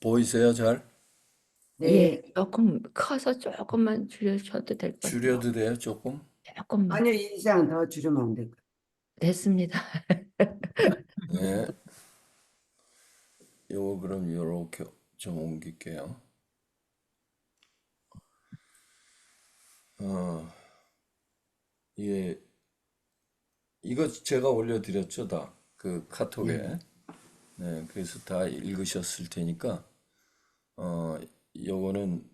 보이세요, 잘? 예, 네. 조금 커서 조금만 줄여줘도 될 것 같아요. 줄여도 돼요, 조금? 조금만. 아니요, 이 이상 더 줄이면 안 될까요? 됐습니다. 네. 요거 그럼 요렇게 좀 옮길게요. 어, 예, 이거 제가 올려드렸죠, 다. 그 네. 카톡에. 네, 그래서 다 읽으셨을 테니까, 어, 요거는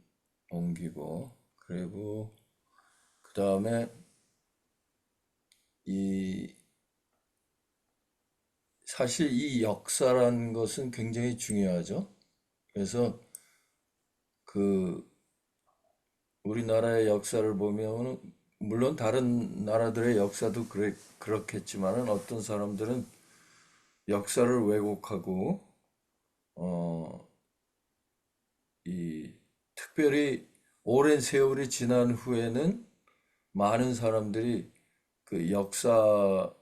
옮기고, 그리고, 그 다음에 이, 사실 이 역사란 것은 굉장히 중요하죠. 그래서 그 우리나라의 역사를 보면 물론 다른 나라들의 역사도 그렇겠지만은 어떤 사람들은 역사를 왜곡하고 어, 이 특별히 오랜 세월이 지난 후에는 많은 사람들이 그 역사를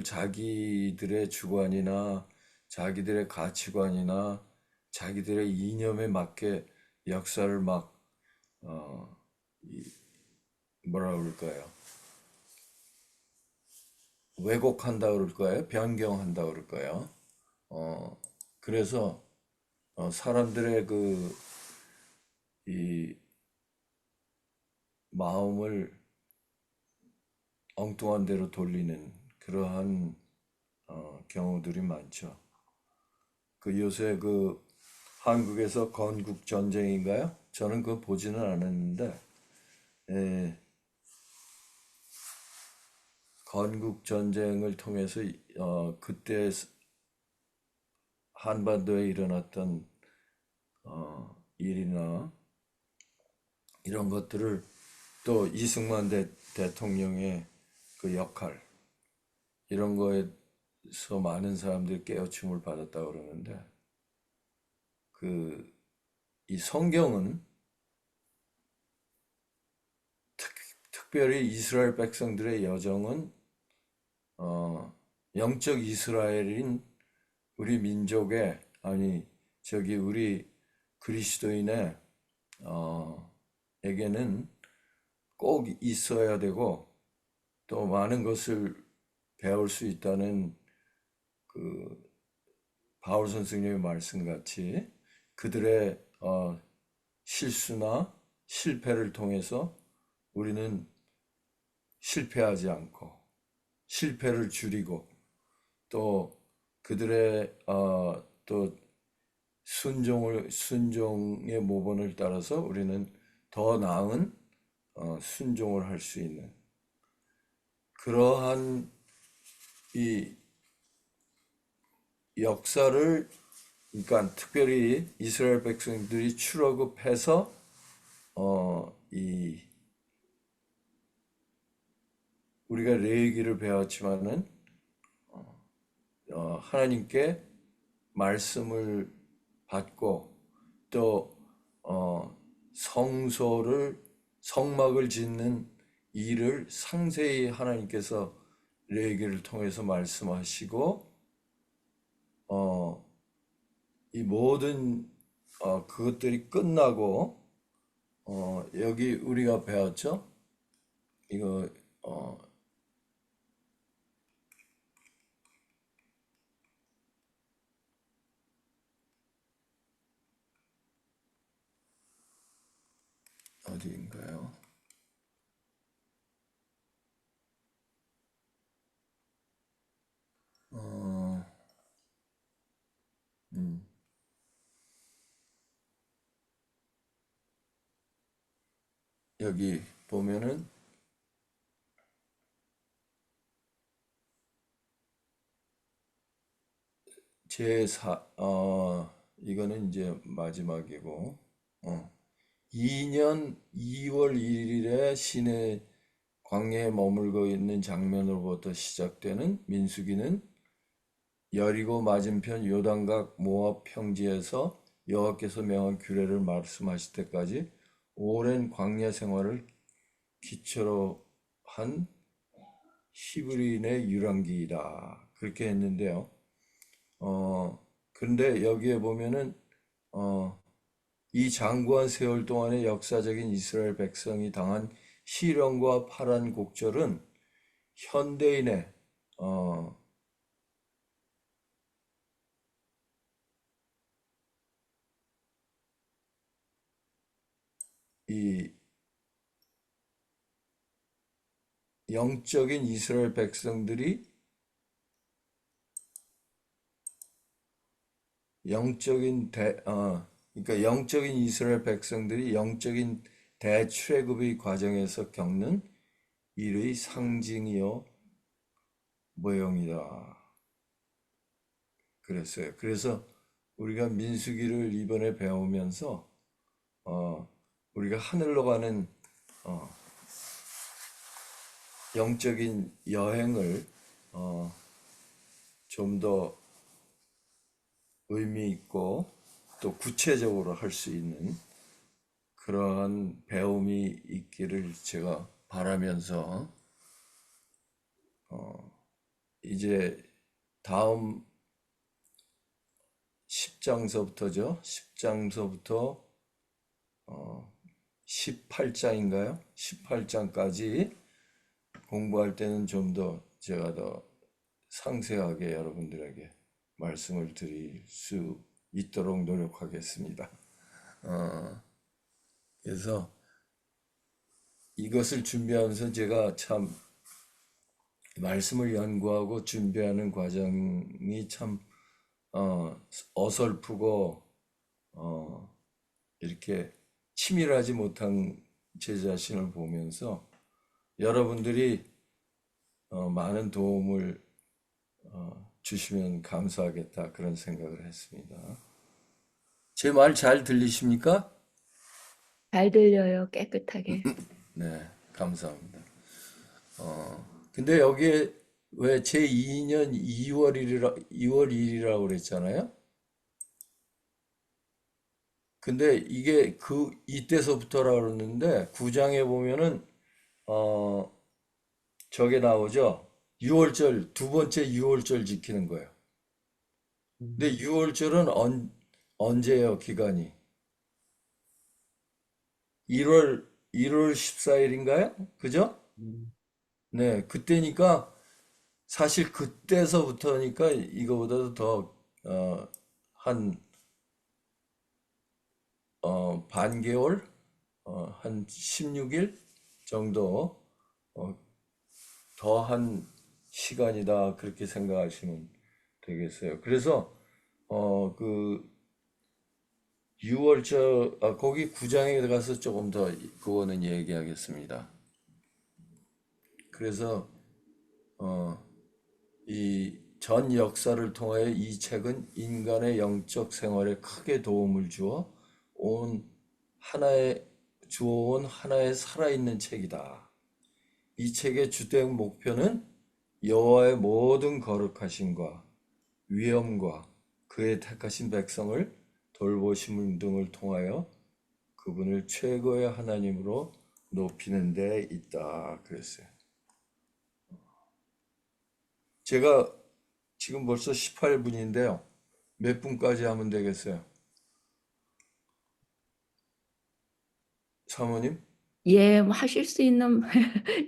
자기들의 주관이나 자기들의 가치관이나 자기들의 이념에 맞게 역사를 막 어, 뭐라 그럴까요? 왜곡한다 그럴까요? 변경한다 그럴까요? 어, 그래서 사람들의 그 이 마음을 엉뚱한 대로 돌리는 그러한 경우들이 많죠. 그 요새 그 한국에서 건국 전쟁인가요? 저는 그거 보지는 않았는데 에, 건국 전쟁을 통해서 그때 한반도에 일어났던 일이나 이런 것들을 또 이승만 대통령의 그 역할 이런 거에서 많은 사람들이 깨우침을 받았다 그러는데 그 이 성경은 특, 특별히 이스라엘 백성들의 여정은 어, 영적 이스라엘인 우리 민족의 아니 저기 우리 그리스도인의 에게는 꼭 있어야 되고 또 많은 것을 배울 수 있다는 그 바울 선생님의 말씀같이 그들의 실수나 실패를 통해서 우리는 실패하지 않고 실패를 줄이고 또 그들의 또 순종의 모본을 따라서 우리는 더 나은 순종을 할 수 있는 그러한 이 역사를 그러니까 특별히 이스라엘 백성들이 출애굽해서 이 우리가 레위기를 배웠지만은 하나님께 말씀을 받고 또 성소를 성막을 짓는 일을 상세히 하나님께서 레위기를 통해서 말씀하시고 어, 이 모든 그것들이 끝나고 여기 우리가 배웠죠? 이거 어, 어디인가요? 어, 음, 여기 보면은 이거는 이제 마지막이고, 2년 2월 1일에 시내 광야에 머물고 있는 장면으로부터 시작되는 민수기는 여리고 맞은편 요단강 모압 평지에서 여호와께서 명한 규례를 말씀하실 때까지 오랜 광야 생활을 기초로 한 히브리인의 유랑기이다. 그렇게 했는데요. 그런데 여기에 보면은 어, 이 장구한 세월 동안의 역사적인 이스라엘 백성이 당한 시련과 파란 곡절은 현대인의 어, 이 영적인 이스라엘 백성들이 그러니까 영적인 이스라엘 백성들이 영적인 대출애굽의 과정에서 겪는 일의 상징이요 모형이다. 그랬어요. 그래서 우리가 민수기를 이번에 배우면서 우리가 하늘로 가는 어, 영적인 여행을 좀 더 의미 있고 또 구체적으로 할 수 있는 그러한 배움이 있기를 제가 바라면서 이제 다음 10장서부터죠. 10장서부터 18장인가요? 18장까지 공부할 때는 좀 더 제가 더 상세하게 여러분들에게 말씀을 드릴 수 있도록 노력하겠습니다. 그래서 이것을 준비하면서 제가 참 말씀을 연구하고 준비하는 과정이 참 어설프고 이렇게 치밀하지 못한 제 자신을 보면서 여러분들이 많은 도움을 주시면 감사하겠다 그런 생각을 했습니다. 제 말 잘 들리십니까? 잘 들려요, 깨끗하게. 네, 감사합니다. 근데 여기에 왜 제2년 2월 1일이라고 그랬잖아요? 근데 이게 이때서부터라고 그러는데 9장에 보면은 어 저게 나오죠. 6월절 두 번째 6월절 지키는 거예요. 근데 6월절은 언제예요, 기간이? 1월 14일인가요? 그죠? 음, 네, 그때니까 사실 그때서부터니까 이거보다도 더 한 반개월, 한 16일 정도 더한 시간이다 그렇게 생각하시면 되겠어요. 그래서 그 6월 거기 9장에 들어가서 조금 더 그거는 얘기하겠습니다. 그래서 이 전 역사를 통하여 이 책은 인간의 영적 생활에 크게 도움을 주어온 하나의 살아있는 책이다. 이 책의 주된 목표는 여호와의 모든 거룩하심과 위엄과 그의 택하신 백성을 돌보심 등을 통하여 그분을 최고의 하나님으로 높이는 데 있다. 그랬어요. 제가 지금 벌써 18분인데요. 몇 분까지 하면 되겠어요? 사모님? 예, 뭐 하실 수 있는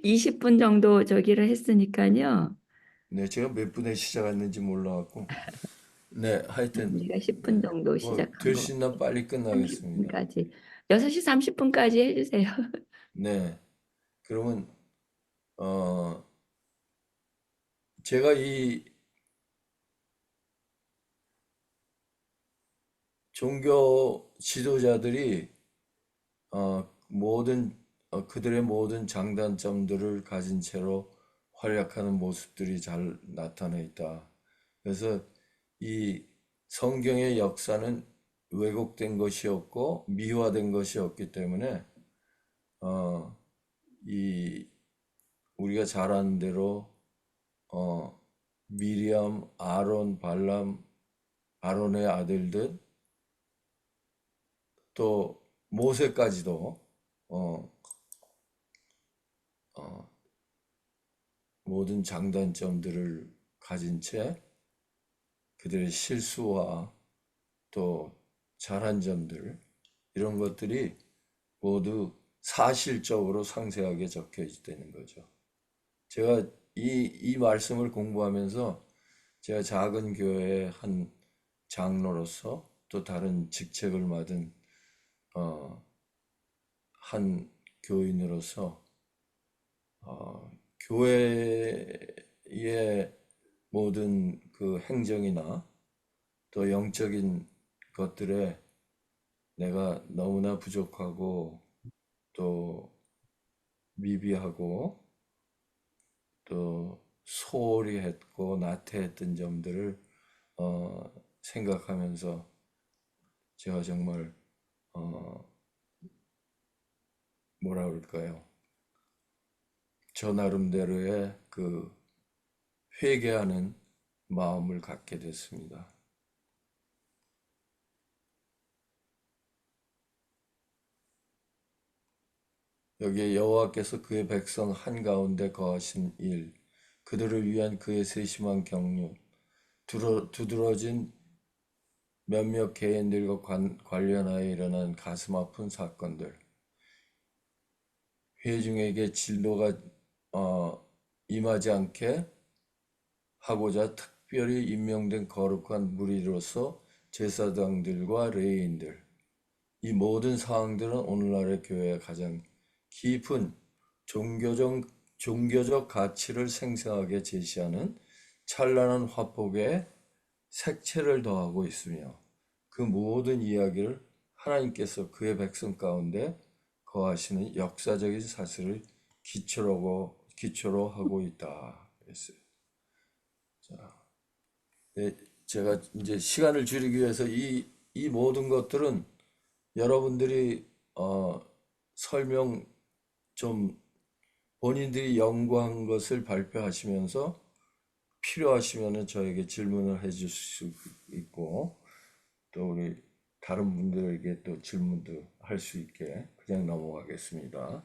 20분 정도 저기를 했으니까요. 네, 제가 몇 분에 시작했는지 몰라갖고. 네, 하여튼, 우리가 10분 네. 정도 뭐, 시작한 될 것 수 있나 같아요. 빨리 끝나겠습니다. 30분까지. 6시 30분까지 해주세요. 네, 그러면, 어, 제가 이 종교 지도자들이, 그들의 모든 장단점들을 가진 채로 활약하는 모습들이 잘 나타나 있다. 그래서 이 성경의 역사는 왜곡된 것이 없고 미화된 것이 없기 때문에 어, 이 우리가 잘 아는 대로 어, 미리암, 아론, 발람, 아론의 아들들 또 모세까지도 어, 어, 모든 장단점들을 가진 채 그들의 실수와 또 잘한 점들 이런 것들이 모두 사실적으로 상세하게 적혀 있다는 거죠. 제가 이 말씀을 공부하면서 제가 작은 교회의 한 장로로서 또 다른 직책을 맡은 한 교인으로서 교회의 모든 그 행정이나 또 영적인 것들에 내가 너무나 부족하고 또 미비하고 또 소홀히 했고 나태했던 점들을 생각하면서 제가 정말 뭐라 그럴까요? 저 나름대로의 그 회개하는 마음을 갖게 됐습니다. 여기에 여호와께서 그의 백성 한가운데 거하신 일, 그들을 위한 그의 세심한 경륜, 두드러진 몇몇 개인들과 관련하여 일어난 가슴 아픈 사건들, 회중에게 진노가 임하지 않게 하고자 특별히 임명된 거룩한 무리로서 제사장들과 레위인들, 이 모든 사항들은 오늘날의 교회의 가장 깊은 종교적 가치를 생생하게 제시하는 찬란한 화폭에 색채를 더하고 있으며 그 모든 이야기를 하나님께서 그의 백성 가운데 거하시는 역사적인 사실을 기초로 하고 있다. 그랬어요. 자, 네, 제가 이제 시간을 줄이기 위해서 이 모든 것들은 여러분들이 설명 좀 본인들이 연구한 것을 발표하시면서 필요하시면 저에게 질문을 해줄 수 있고 또 우리 다른 분들에게 또 질문도 할 수 있게 그냥 넘어가겠습니다.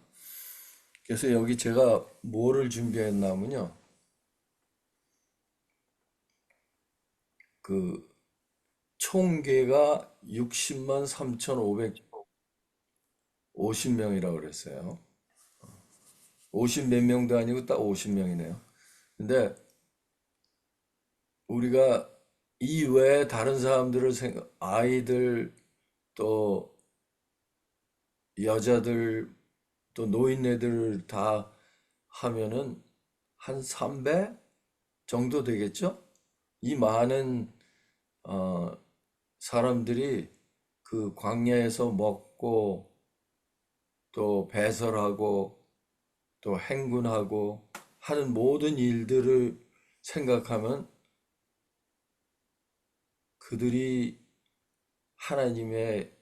그래서 여기 제가 뭐를 준비했냐면요. 그 총계가 60만 3,550명이라고 그랬어요. 50 몇 명도 아니고 딱 50명이네요. 근데 우리가 이 외에 다른 사람들을 아이들 또 여자들 또 노인네들 다 하면은 한 3배 정도 되겠죠? 이 많은 사람들이 그 광야에서 먹고 또 배설하고 또 행군하고 하는 모든 일들을 생각하면 그들이 하나님의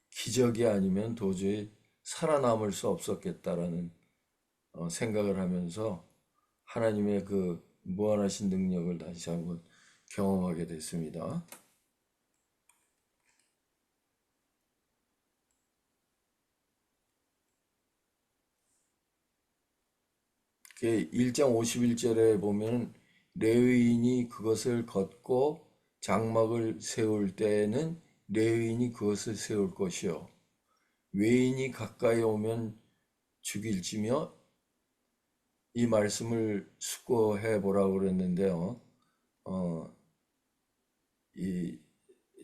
기적이 아니면 도저히 살아남을 수 없었겠다라는 생각을 하면서 하나님의 그 무한하신 능력을 다시 한번 경험하게 됐습니다. 1장 51절에 보면 레위인이 그것을 걷고 장막을 세울 때에는 레위인이 그것을 세울 것이요 외인이 가까이 오면 죽일지며 이 말씀을 숙고해 보라고 그랬는데요.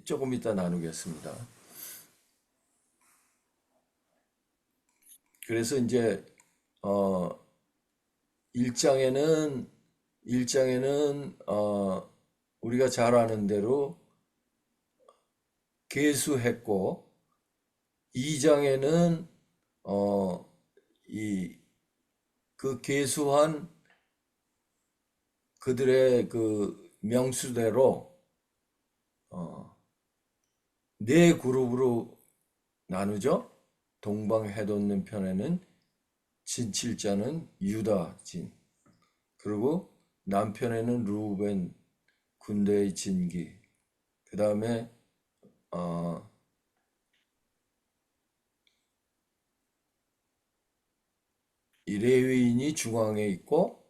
조금 이따 나누겠습니다. 그래서 이제 1장에는 우리가 잘 아는 대로 계수했고 2장에는 그 계수한 그들의 그 명수대로 네 그룹으로 나누죠. 동방해돋는 편에는 진칠자는 유다 진, 그리고 남편에는 루벤 군대의 진기, 그 다음에 이 레위인이 중앙에 있고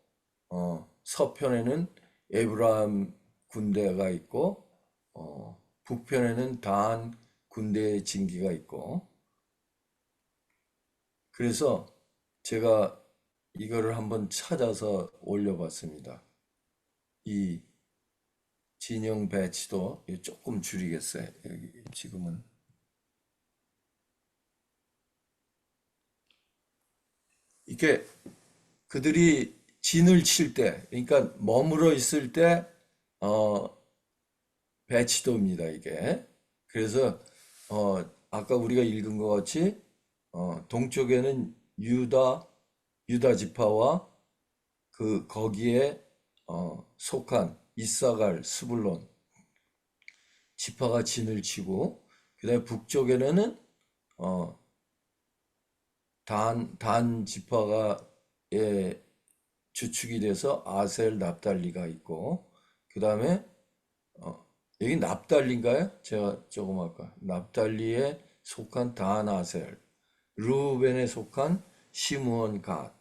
서편에는 에브라임 군대가 있고 북편에는 단, 군대의 징기가 있고. 그래서 제가 이거를 한번 찾아서 올려봤습니다. 이 진영 배치도 조금 줄이겠어요. 여기 지금은. 이게 그들이 진을 칠 때, 그러니까 머물러 있을 때, 배치도입니다, 이게. 그래서, 아까 우리가 읽은 것 같이, 동쪽에는 유다 지파와 거기에, 속한 이사갈, 스불론 지파가 진을 치고, 그 다음에 북쪽에는, 어, 단 지파가, 주축이 돼서 아셀, 납달리가 있고, 그 다음에 여기 납달리인가요? 제가 조금 아까 납달리에 속한 단, 아셀, 르우벤에 속한 시므온, 갓은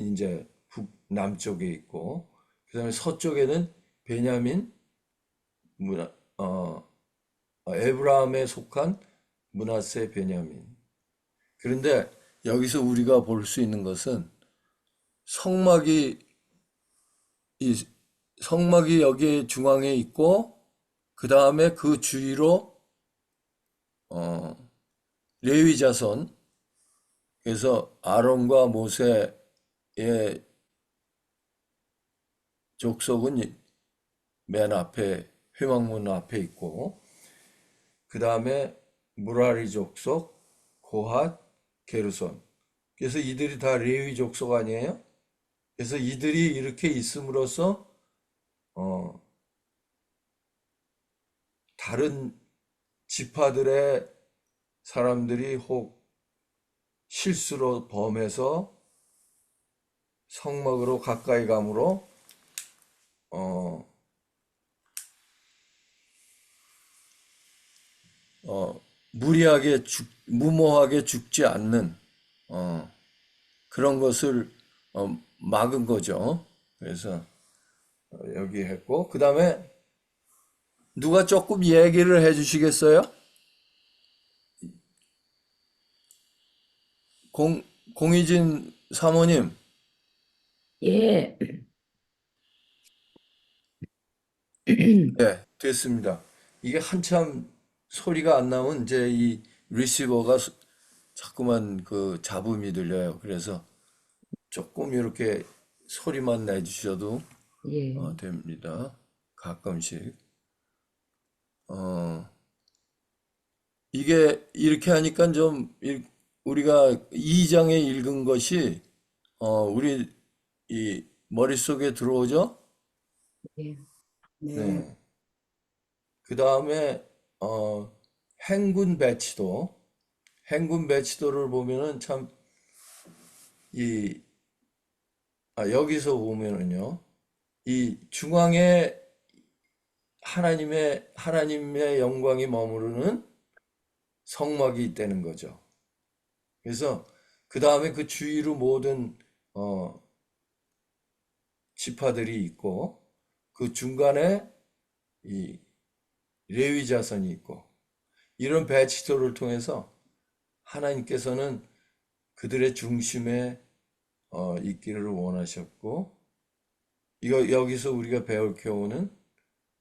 이제 남쪽에 있고, 그 다음에 서쪽에는 베냐민, 문하, 에브라함에 속한 므낫세, 베냐민. 그런데 여기서 우리가 볼 수 있는 것은 성막이 이 성막이 여기 중앙에 있고 그 다음에 그 주위로 어, 레위 자손, 그래서 아론과 모세의 족속은 맨 앞에 회막문 앞에 있고 그 다음에 무라리 족속, 고핫, 게르손. 그래서 이들이 다 레위 족속 아니에요? 그래서 이들이 이렇게 있음으로써 어, 다른 지파들의 사람들이 혹 실수로 범해서 성막으로 가까이 감으로 어, 무모하게 죽지 않는 그런 것을 막은 거죠. 그래서 여기 했고 그 다음에 누가 조금 얘기를 해주시겠어요? 공희진 사모님. 예. 네, 됐습니다. 이게 한참 소리가 안 나면 이제 이 리시버가 자꾸만 그 잡음이 들려요. 그래서 조금 이렇게 소리만 내주셔도 예. 됩니다. 가끔씩. 어, 이게 이렇게 하니까 좀 우리가 2장에 읽은 것이 우리 이 머릿속에 들어오죠? 예. 네. 네. 그 다음에 행군 배치도, 행군 배치도를 보면은 참 이 여기서 보면은요, 이 중앙에 하나님의 영광이 머무르는 성막이 있다는 거죠. 그래서 그 다음에 그 주위로 모든 어, 지파들이 있고 그 중간에 이 레위 자손이 있고 이런 배치도를 통해서 하나님께서는 그들의 중심에 있기를 원하셨고 이거 여기서 우리가 배울 교훈은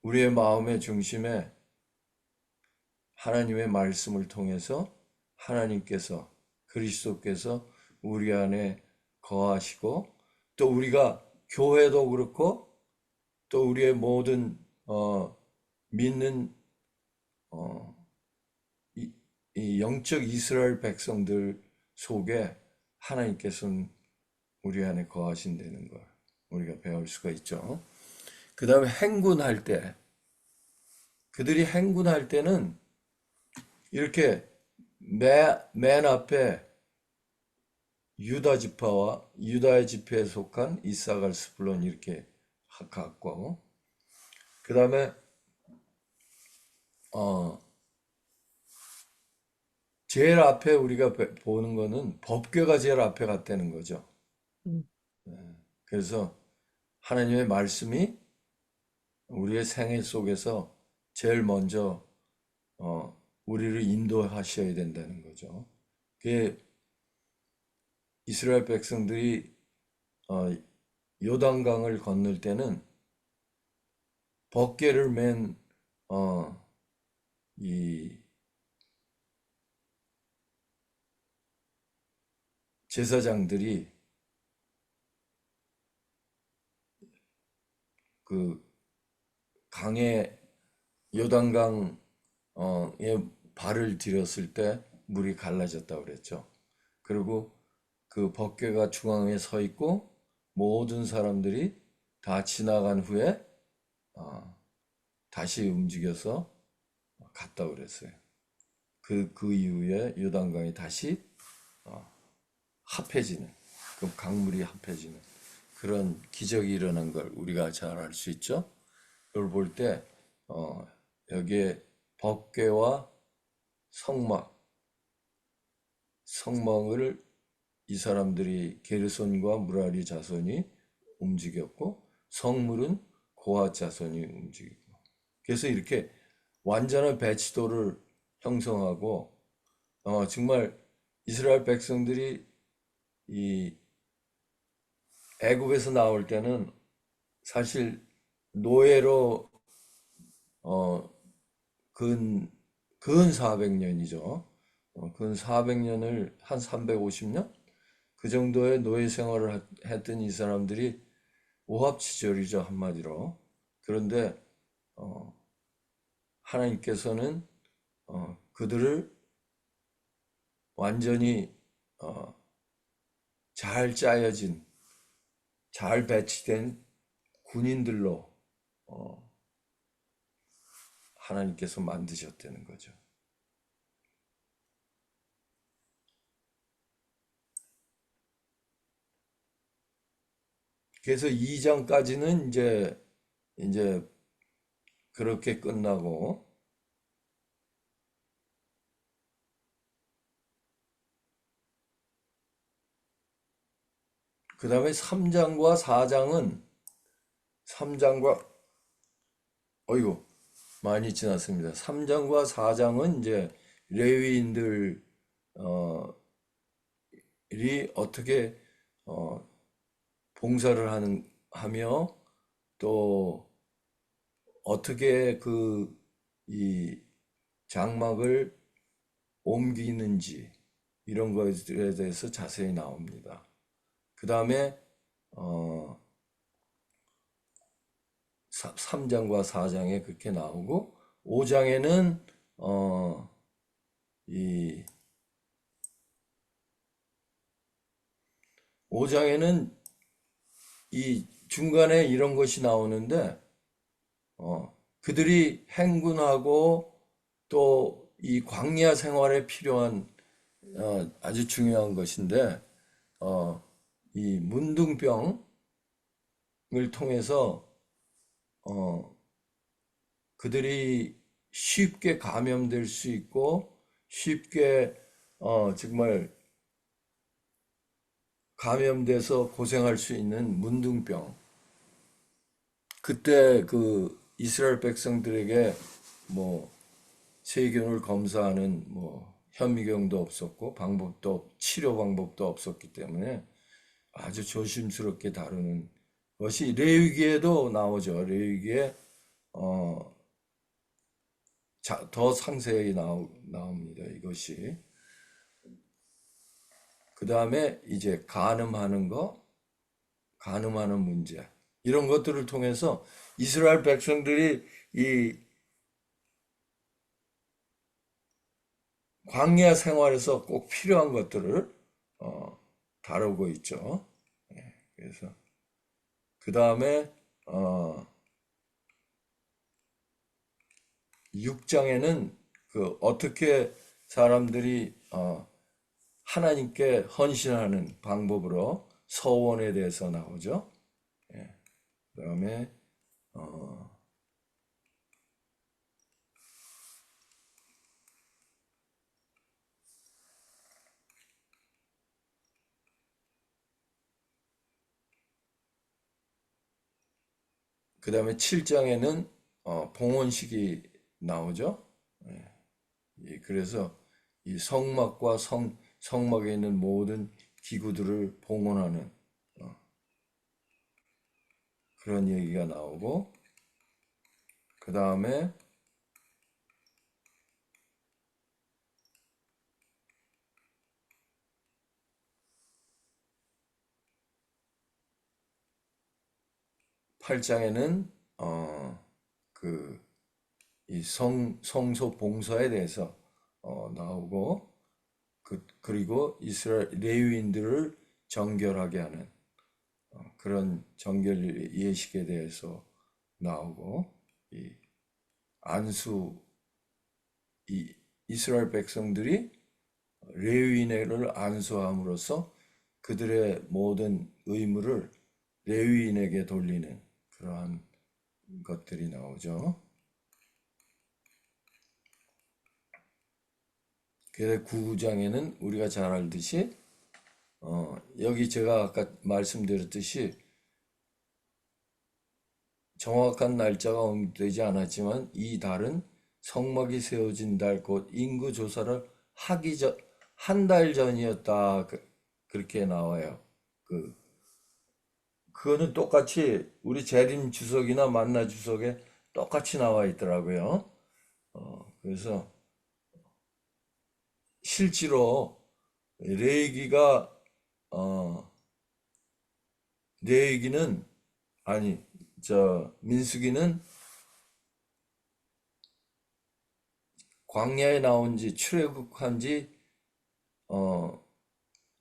우리의 마음의 중심에 하나님의 말씀을 통해서 하나님께서 그리스도께서 우리 안에 거하시고 또 우리가 교회도 그렇고 또 우리의 모든 믿는 어, 이 영적 이스라엘 백성들 속에 하나님께서는 우리 안에 거하신다는 걸 우리가 배울 수가 있죠. 그 다음에 행군할 때 그들이 행군할 때는 이렇게 맨 앞에 유다 지파와 유다의 지파에 속한 이사갈 스불론 이렇게 갖고 그 다음에 제일 앞에 우리가 보는 거는 법궤가 제일 앞에 갔다는 거죠. 음. 그래서 하나님의 말씀이 우리의 생애 속에서 제일 먼저 우리를 인도하셔야 된다는 거죠. 그게 이스라엘 백성들이 요단강을 건널 때는 벗개를 맨 이 제사장들이 그 강에 요단강에 발을 들였을 때 물이 갈라졌다고 그랬죠. 그리고 그 벗개가 중앙에 서 있고 모든 사람들이 다 지나간 후에 다시 움직여서 갔다고 그랬어요. 그 이후에 요단강이 다시 합해지는, 그 강물이 합해지는 그런 기적이 일어난 걸 우리가 잘 알 수 있죠. 이걸 볼 때 여기에 법궤와 성막을 이 사람들이 게르손과 무라리 자손이 움직였고 성물은 고핫 자손이 움직이고, 그래서 이렇게 완전한 배치도를 형성하고 정말 이스라엘 백성들이 이 애굽에서 나올 때는 사실 노예로 근, 근 400년이죠. 근 400년을 한 350년? 그 정도의 노예 생활을 했던 이 사람들이 오합지졸이죠, 한마디로. 그런데 하나님께서는 그들을 완전히 잘 짜여진, 잘 배치된 군인들로 하나님께서 만드셨다는 거죠. 그래서 2장까지는 이제 그렇게 끝나고, 그 다음에 3장과 4장은 3장과 어이구 많이 지났습니다. 3장과 4장은 이제 레위인들이 어떻게 봉사를 하며 또 어떻게 이 장막을 옮기는지 이런 것들에 대해서 자세히 나옵니다. 그 다음에 3장과 4장에 그렇게 나오고 5장에는 이 5장에는 이 중간에 이런 것이 나오는데 그들이 행군하고 또 이 광야 생활에 필요한 아주 중요한 것인데 이 문둥병을 통해서 그들이 쉽게 감염될 수 있고 쉽게 정말 감염돼서 고생할 수 있는 문둥병. 그때 그 이스라엘 백성들에게 뭐 세균을 검사하는 뭐 현미경도 없었고 치료 방법도 없었기 때문에 아주 조심스럽게 다루는 것이 레위기에도 나오죠. 레위기에 더 상세히 나옵니다. 이것이. 그 다음에 이제 간음하는 문제. 이런 것들을 통해서 이스라엘 백성들이 이 광야 생활에서 꼭 필요한 것들을 다루고 있죠. 그래서 그 다음에 6장에는 어떻게 사람들이 하나님께 헌신하는 방법으로 서원에 대해서 나오죠. 그 다음에 그 다음에 7장에는 봉헌식이 나오죠. 그래서 이 성막과 성막에 있는 모든 기구들을 봉헌하는 그런 얘기가 나오고, 그 다음에 8장에는 그 이 성소 봉사에 대해서 나오고, 그리고 이스라엘 레위인들을 정결하게 하는 그런 정결 예식에 대해서 나오고, 이 안수, 이 이스라엘 백성들이 레위인을 안수함으로써 그들의 모든 의무를 레위인에게 돌리는 그러한 것들이 나오죠. 그래서 9장에는 우리가 잘 알듯이 여기 제가 아까 말씀드렸듯이 정확한 날짜가 언급되지 않았지만 이 달은 성막이 세워진 달, 곧 인구 조사를 하기 전, 한 달 전이었다. 그렇게 나와요. 그거는 똑같이 우리 재림 주석이나 만나 주석에 똑같이 나와 있더라고요. 그래서 실제로 레위기가 레위기는 아니 저 민수기는 광야에 나온 지 출애굽한 지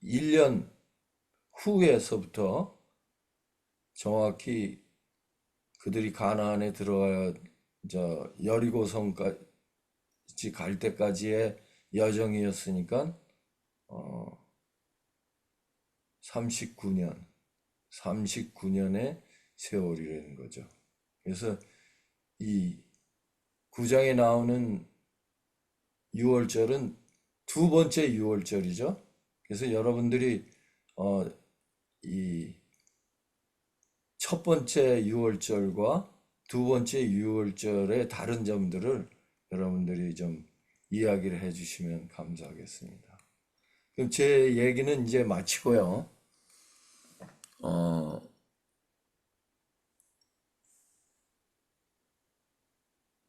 1년 후에서부터 정확히 그들이 가나안에 들어가야 저 여리고성까지 갈 때까지의 여정이었으니까 39년 39년의 세월이라는 거죠. 그래서 이 9장에 나오는 6월절은 두 번째 6월절이죠. 그래서 여러분들이 이 첫 번째 6월절과 두 번째 6월절의 다른 점들을 여러분들이 좀 이야기를 해주시면 감사하겠습니다. 그럼 제 얘기는 이제 마치고요.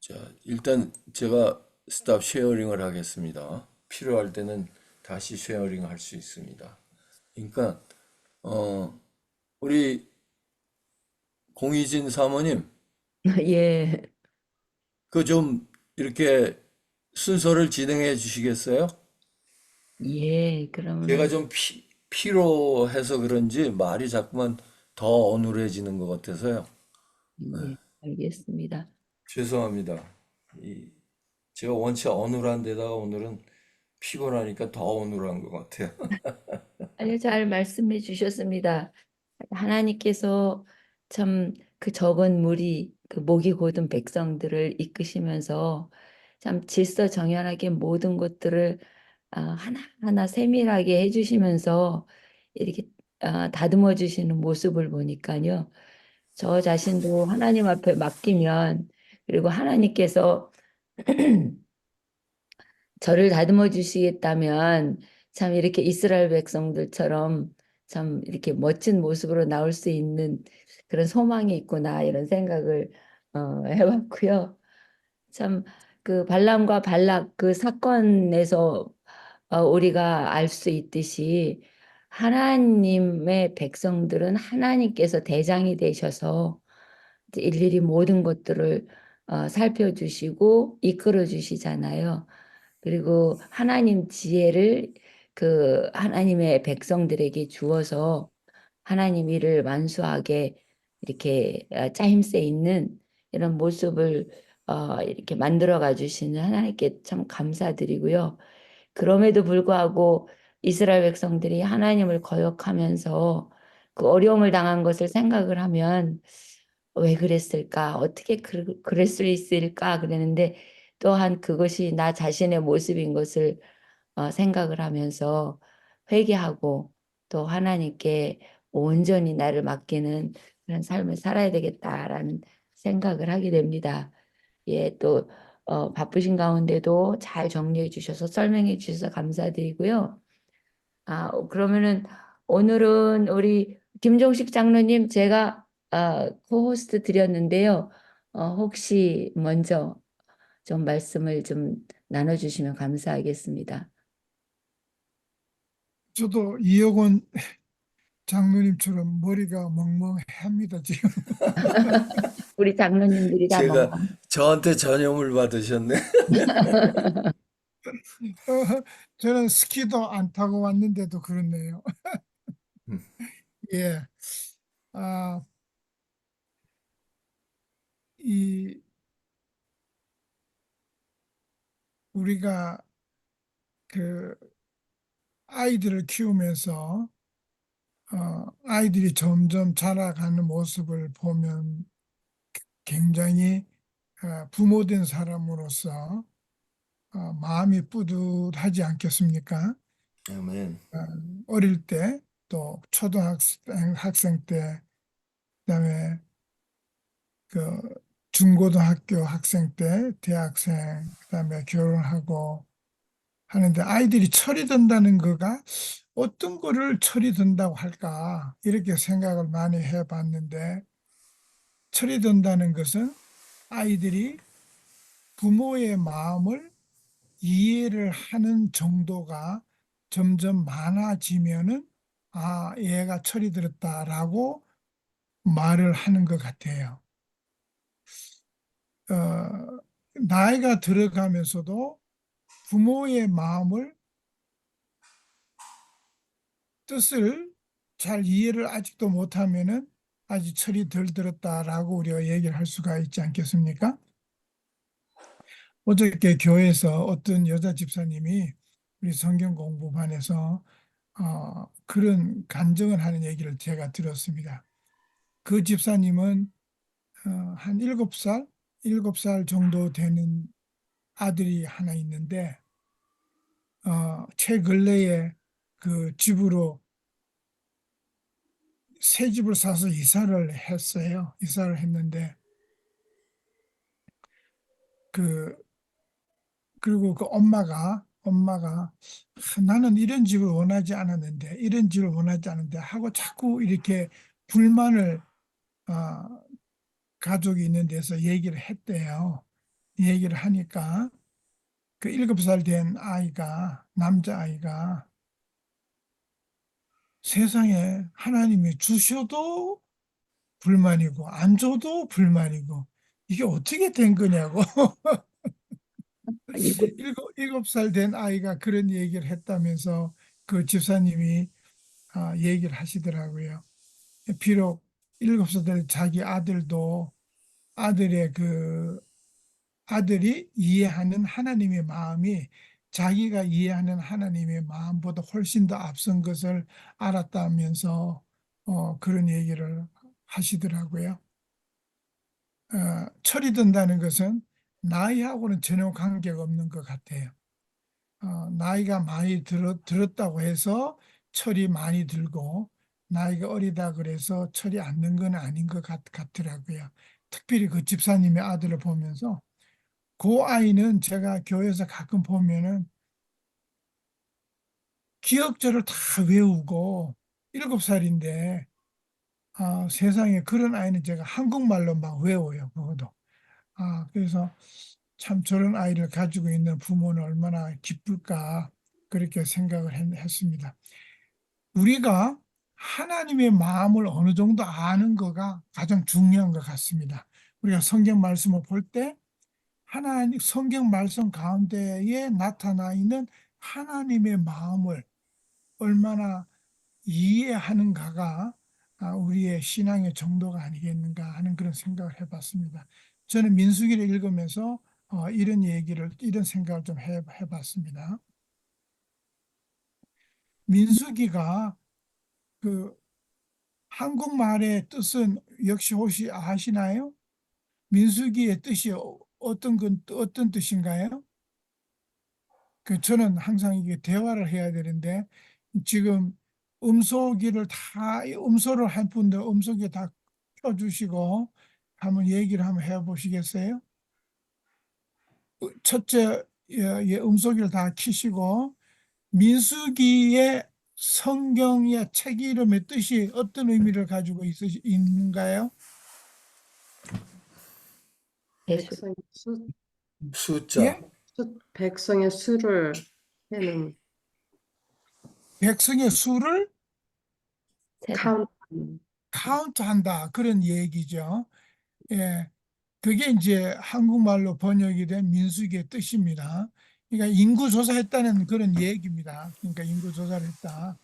자, 일단 제가 스탑 쉐어링을 하겠습니다. 필요할 때는 다시 쉐어링 할 수 있습니다. 그러니까 우리 공희진 사모님, 예, 그 좀 이렇게 순서를 진행해 주시겠어요? 예, 제가 그러면은, 좀 피로해서 그런지 말이 자꾸만 더 어눌해지는 것 같아서요. 예, 알겠습니다. 죄송합니다. 이 제가 원체 어눌한 데다가 오늘은 피곤하니까 더 어눌한 것 같아요. 아주 잘 말씀해 주셨습니다. 하나님께서 참 그 적은 무리, 그 목이 곧은 백성들을 이끄시면서 참 질서정연하게 모든 것들을 하나하나 세밀하게 해주시면서 이렇게 다듬어 주시는 모습을 보니까요. 저 자신도 하나님 앞에 맡기면 그리고 하나님께서 저를 다듬어 주시겠다면 참 이렇게 이스라엘 백성들처럼 참 이렇게 멋진 모습으로 나올 수 있는 그런 소망이 있구나 이런 생각을 해봤고요. 참 그 발람과 발락 그 사건에서 우리가 알 수 있듯이 하나님의 백성들은 하나님께서 대장이 되셔서 이제 일일이 모든 것들을 살펴주시고 이끌어 주시잖아요. 그리고 하나님 지혜를 그 하나님의 백성들에게 주어서 하나님 일을 완수하게 이렇게 짜임새 있는 이런 모습을 이렇게 만들어 주시는 하나님께 참 감사드리고요. 그럼에도 불구하고 이스라엘 백성들이 하나님을 거역하면서 그 어려움을 당한 것을 생각을 하면 왜 그랬을까? 어떻게 그럴 수 있을까? 그랬는데 또한 그것이 나 자신의 모습인 것을 생각을 하면서 회개하고 또 하나님께 온전히 나를 맡기는 그런 삶을 살아야 되겠다라는 생각을 하게 됩니다. 예, 또 바쁘신 가운데도 잘 정리해 주셔서 설명해 주셔서 감사드리고요. 그러면은 오늘은 우리 김종식 장로님 제가 코호스트 드렸는데요. 혹시 먼저 좀 말씀을 좀 나눠주시면 감사하겠습니다. 저도 이영원 장로님처럼 머리가 멍멍합니다, 지금. 우리 장로님들이 다 제가 멍멍. 저한테 전염을 받으셨네. 저는 스키도 안 타고 왔는데도 그렇네요. 음, 예. 아, 이, 우리가 그 아이들을 키우면서, 아이들이 점점 자라가는 모습을 보면 굉장히 부모된 사람으로서 마음이 뿌듯하지 않겠습니까? 아멘. 어, 어릴 때, 또 학생 때, 그다음에 그 중고등학교 학생 때, 대학생, 그다음에 결혼하고 하는데 아이들이 철이 든다는 거가 어떤 거를 철이 든다고 할까? 이렇게 생각을 많이 해봤는데 철이 든다는 것은 아이들이 부모의 마음을 이해를 하는 정도가 점점 많아지면은 얘가 철이 들었다라고 말을 하는 것 같아요. 나이가 들어가면서도 부모의 마음을, 뜻을 잘 이해를 아직도 못하면은 아직 철이 덜 들었다라고 우리가 얘기를 할 수가 있지 않겠습니까? 어저께 교회에서 어떤 여자 집사님이 우리 성경 공부반에서 그런 간증을 하는 얘기를 제가 들었습니다. 그 집사님은 한 7살 정도 되는 아들이 하나 있는데 최근래에 그 집으로 새 집을 사서 이사를 했어요. 이사를 했는데 그 그리고 그 엄마가 나는 이런 집을 원하지 않았는데 이런 집을 원하지 않는데 하고 자꾸 이렇게 불만을 어, 가족이 있는 데서 얘기를 했대요. 얘기를 하니까 그 7살 된 아이가, 남자아이가 세상에 하나님이 주셔도 불만이고 안 줘도 불만이고 이게 어떻게 된 거냐고. 일곱, 7살 된 아이가 그런 얘기를 했다면서 그 집사님이 얘기를 하시더라고요. 비록 7살 된 자기 아들도 아들의 그 아들이 이해하는 하나님의 마음이 자기가 이해하는 하나님의 마음보다 훨씬 더 앞선 것을 알았다면서 그런 얘기를 하시더라고요. 철이 든다는 것은 나이하고는 전혀 관계가 없는 것 같아요. 나이가 많이 들었다고 해서 철이 많이 들고 나이가 어리다 그래서 철이 안 든 건 아닌 것 같더라고요. 특별히 그 집사님의 아들을 보면서 그 아이는 제가 교회에서 가끔 보면은 기억절을 다 외우고 7살인데 세상에 그런 아이는 제가 한국말로 막 외워요. 그것도. 그래서 참 저런 아이를 가지고 있는 부모는 얼마나 기쁠까 그렇게 생각을 했습니다. 우리가 하나님의 마음을 어느 정도 아는 거가 가장 중요한 것 같습니다. 우리가 성경 말씀을 볼 때 하나님 성경 말씀 가운데에 나타나 있는 하나님의 마음을 얼마나 이해하는가가 우리의 신앙의 정도가 아니겠는가 하는 그런 생각을 해봤습니다. 저는 민수기를 읽으면서 이런 생각을 좀 해봤습니다. 민수기가 그 한국말의 뜻은 역시 혹시 아시나요? 민수기의 뜻이 어떤 뜻인가요? 저는 항상 이게 대화를 해야 되는데 지금 음소를 한 분들 음소기 다 켜주시고 한번 얘기를 한번 해보시겠어요? 첫째 음소기를 다 키시고 민수기의 성경의 책 이름의 뜻이 어떤 의미를 가지고 있는가요? 예수. 백성의 수, 숫자. 예? 백성의 수를 세는 백성의 수를 세다. 카운트. 카운트한다 그런 얘기죠. 예, 그게 이제 한국말로 번역이 된 민수기의 뜻입니다. 그러니까 인구 조사했다는 그런 얘기입니다. 그러니까 인구 조사를 했다.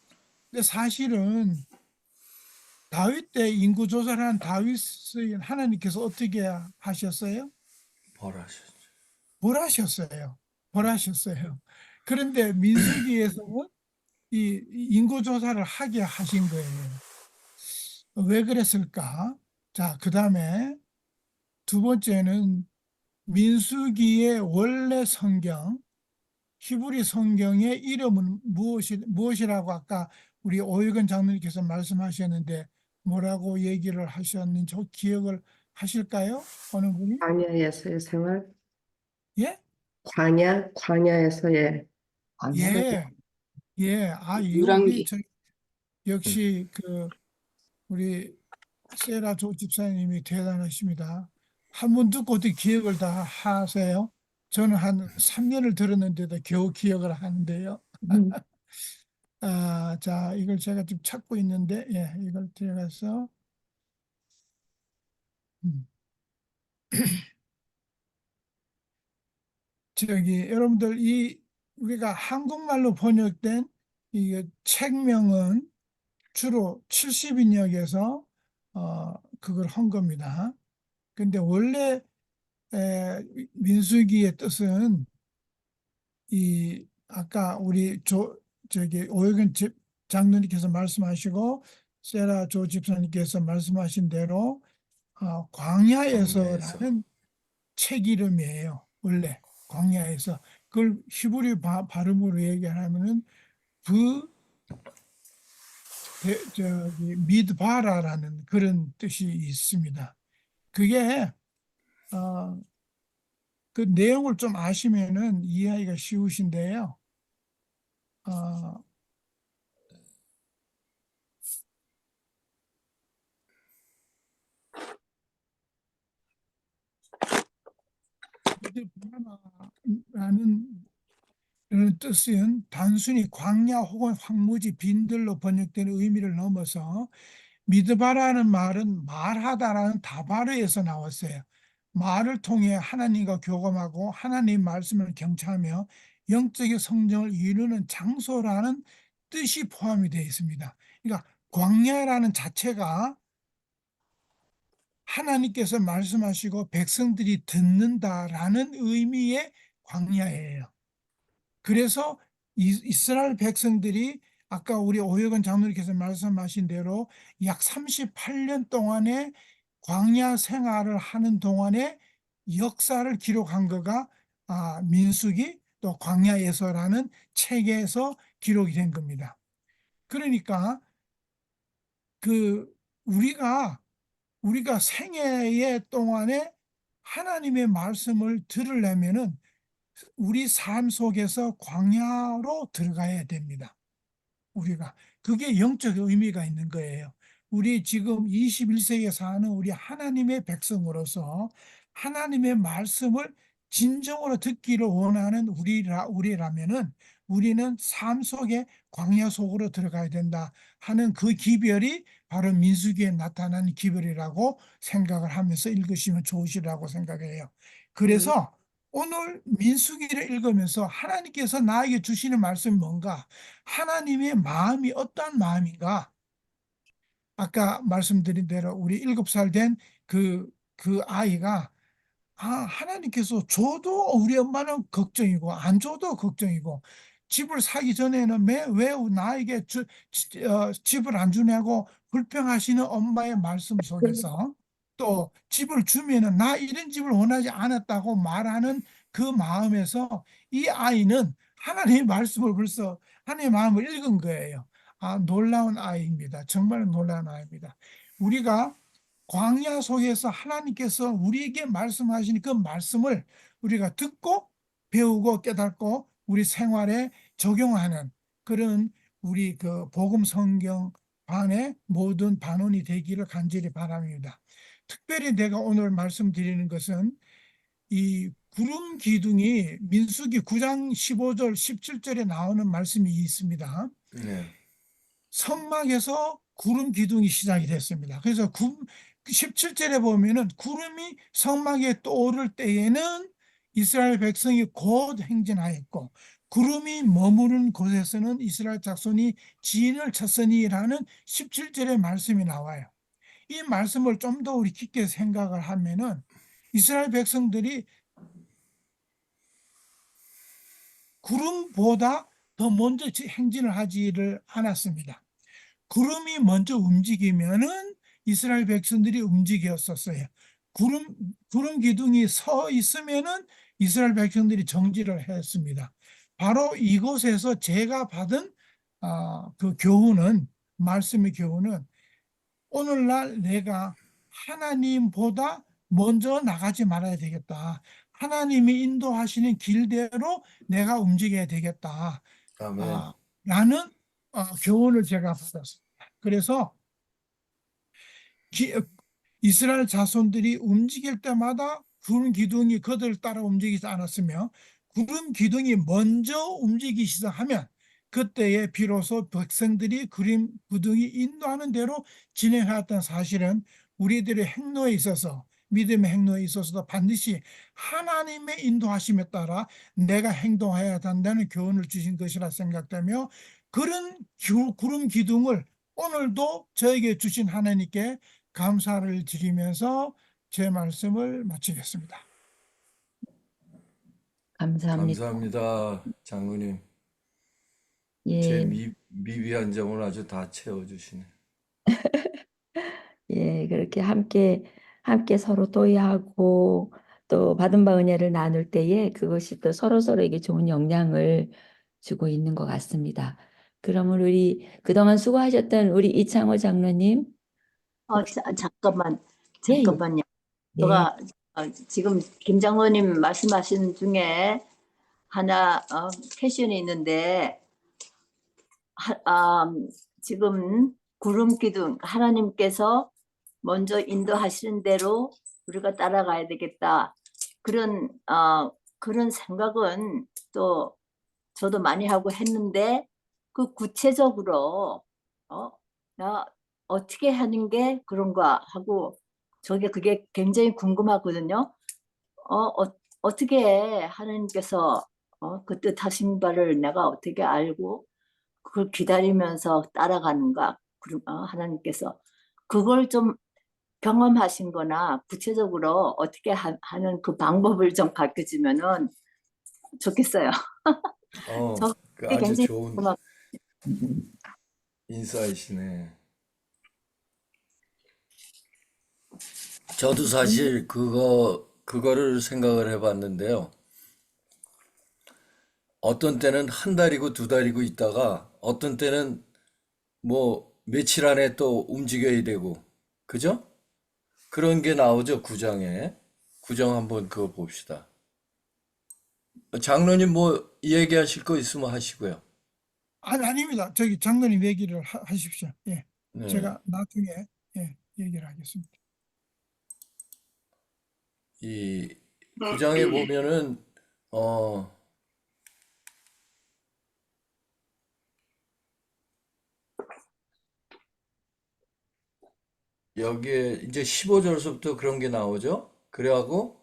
근데 사실은 다윗 때 인구 조사를 한 다윗을 하나님께서 어떻게 하셨어요? 벌하셨죠. 벌하셨어요. 벌하셨어요. 그런데 민수기에서는 이 인구 조사를 하게 하신 거예요. 왜 그랬을까? 자, 그다음에 두 번째는 민수기의 원래 성경, 히브리 성경의 이름은 무엇이라고 아까 우리 오유근 장로님께서 말씀하셨는데 뭐라고 얘기를 하셨는지 기억을 하실까요? 어느 분이? 광야에서의 생활, 예? 광야에서의 예, 예. 아, 이 유랑기. 역시 우리 세라 조 집사님이 대단하십니다. 한 번 듣고 어떻게 기억을 다 하세요? 저는 한 3년을 들었는데도 겨우 기억을 하는데요. 자, 이걸 제가 지금 찾고 있는데, 예, 이걸 들어가서, 음. 여러분들, 우리가 한국말로 번역된 이 책명은 주로 70인역에서, 그걸 한 겁니다. 근데 원래, 민수기의 뜻은 아까 우리 오해근 장로님께서 말씀하시고, 세라 조 집사님께서 말씀하신 대로, 광야에서라는 책 이름이에요. 원래 광야에서 그걸 히브리 발음으로 얘기하면은 미드바라라는 그런 뜻이 있습니다. 그게 그 내용을 좀 아시면은 이해하기가 쉬우신데요. 미드바라는 뜻은 단순히 광야 혹은 황무지 빈들로 번역되는 의미를 넘어서 미드바라는 말은 말하다라는 다바르에서 나왔어요. 말을 통해 하나님과 교감하고 하나님 말씀을 경청하며 영적인 성정을 이루는 장소라는 뜻이 포함이 되어 있습니다. 그러니까 광야라는 자체가 하나님께서 말씀하시고 백성들이 듣는다라는 의미의 광야예요. 그래서 이스라엘 백성들이 아까 우리 오해건 장로님께서 말씀하신 대로 약 38년 동안의 광야 생활을 하는 동안의 역사를 기록한 거가 민수기 또 광야에서라는 책에서 기록이 된 겁니다. 그러니까 우리가 생애 동안에 하나님의 말씀을 들으려면은 우리 삶 속에서 광야로 들어가야 됩니다. 우리가 그게 영적 의미가 있는 거예요. 우리 지금 21세기에 사는 우리 하나님의 백성으로서 하나님의 말씀을 진정으로 듣기를 원하는 우리라면은 우리는 삶 속에 광야 속으로 들어가야 된다 하는 그 기별이 바로 민수기에 나타난 기별이라고 생각을 하면서 읽으시면 좋으시라고 생각해요. 그래서 오늘 민수기를 읽으면서 하나님께서 나에게 주시는 말씀이 뭔가, 하나님의 마음이 어떠한 마음인가? 아까 말씀드린 대로 우리 7살 된 그 아이가 하나님께서 줘도 우리 엄마는 걱정이고 안 줘도 걱정이고 집을 사기 전에는 왜 나에게 집을 안 주냐고 불평하시는 엄마의 말씀 속에서 또 집을 주면은 나 이런 집을 원하지 않았다고 말하는 그 마음에서 이 아이는 하나님의 말씀을 벌써 하나님의 마음을 읽은 거예요. 놀라운 아이입니다. 정말 놀라운 아이입니다. 우리가 광야 속에서 하나님께서 우리에게 말씀하시는 그 말씀을 우리가 듣고 배우고 깨닫고 우리 생활에 적용하는 그런 우리 그 복음 성경 반의 모든 반원이 되기를 간절히 바랍니다. 특별히 내가 오늘 말씀드리는 것은 이 구름 기둥이 민수기 9장 15절 17절에 나오는 말씀이 있습니다. 네. 성막에서 구름 기둥이 시작이 됐습니다. 그래서 17절에 보면은 구름이 성막에 떠오를 때에는 이스라엘 백성이 곧 행진하였고 구름이 머무는 곳에서는 이스라엘 자손이 진을 쳤으니라는 17절의 말씀이 나와요. 이 말씀을 좀 더 우리 깊게 생각을 하면은 이스라엘 백성들이 구름보다 더 먼저 행진을 하지를 않았습니다. 구름이 먼저 움직이면은 이스라엘 백성들이 움직였었어요. 구름 기둥이 서 있으면은 이스라엘 백성들이 정지를 했습니다. 바로 이곳에서 제가 받은 그 교훈은 말씀의 교훈은 오늘날 내가 하나님보다 먼저 나가지 말아야 되겠다. 하나님이 인도하시는 길대로 내가 움직여야 되겠다. 아멘. 라는 교훈을 제가 받았습니다. 그래서 이스라엘 자손들이 움직일 때마다 구름 기둥이 그들을 따라 움직이지 않았으며 구름 기둥이 먼저 움직이기 시작하면 그때에 비로소 백성들이 구름 기둥이 인도하는 대로 진행하였던 사실은 우리들의 행로에 있어서 믿음의 행로에 있어서도 반드시 하나님의 인도하심에 따라 내가 행동해야 한다는 교훈을 주신 것이라 생각되며 그런 구름 기둥을 오늘도 저에게 주신 하나님께 감사를 드리면서 제 말씀을 마치겠습니다. 감사합니다. 감사합니다, 장로님. 제 예, 미비한 점을 아주 다 채워주시네. 예, 그렇게 함께 서로 도의하고 또 받은 바 은혜를 나눌 때에 그것이 또 서로에게 좋은 영향을 주고 있는 것 같습니다. 그러면 우리 그동안 수고하셨던 우리 이창호 장로님, 잠깐만, 예, 예, 잠깐만요. 예, 제가 지금 김 장로님 말씀하신 중에 하나 퀘션이 있는데 지금 구름 기둥 하나님께서 먼저 인도하시는 대로 우리가 따라가야 되겠다. 그런 생각은 또 저도 많이 하고 했는데 그 구체적으로 나 어떻게 하는 게 그런가 하고 그게 굉장히 궁금하거든요. 어떻게 하나님께서 그 뜻하신 바를 내가 어떻게 알고 그걸 기다리면서 따라가는가? 하나님께서 그걸 좀 경험하신 거나 구체적으로 어떻게 하는 그 방법을 좀 가르쳐 주면은 좋겠어요. 그 그게 아주 굉장히 좋은 궁금하고 인사이시네. 저도 사실 그거를 생각을 해봤는데요. 어떤 때는 한 달이고 두 달이고 있다가 어떤 때는 뭐 며칠 안에 또 움직여야 되고, 그죠? 그런 게 나오죠, 구장에. 구장 한번 그거 봅시다. 장로님 뭐 얘기하실 거 있으면 하시고요. 아닙니다. 저기 장로님 얘기를 하십시오. 예. 네. 제가 나중에 얘기를 하겠습니다. 이 구장에 보면은 여기에 이제 15절서부터 그런 게 나오죠. 그래갖고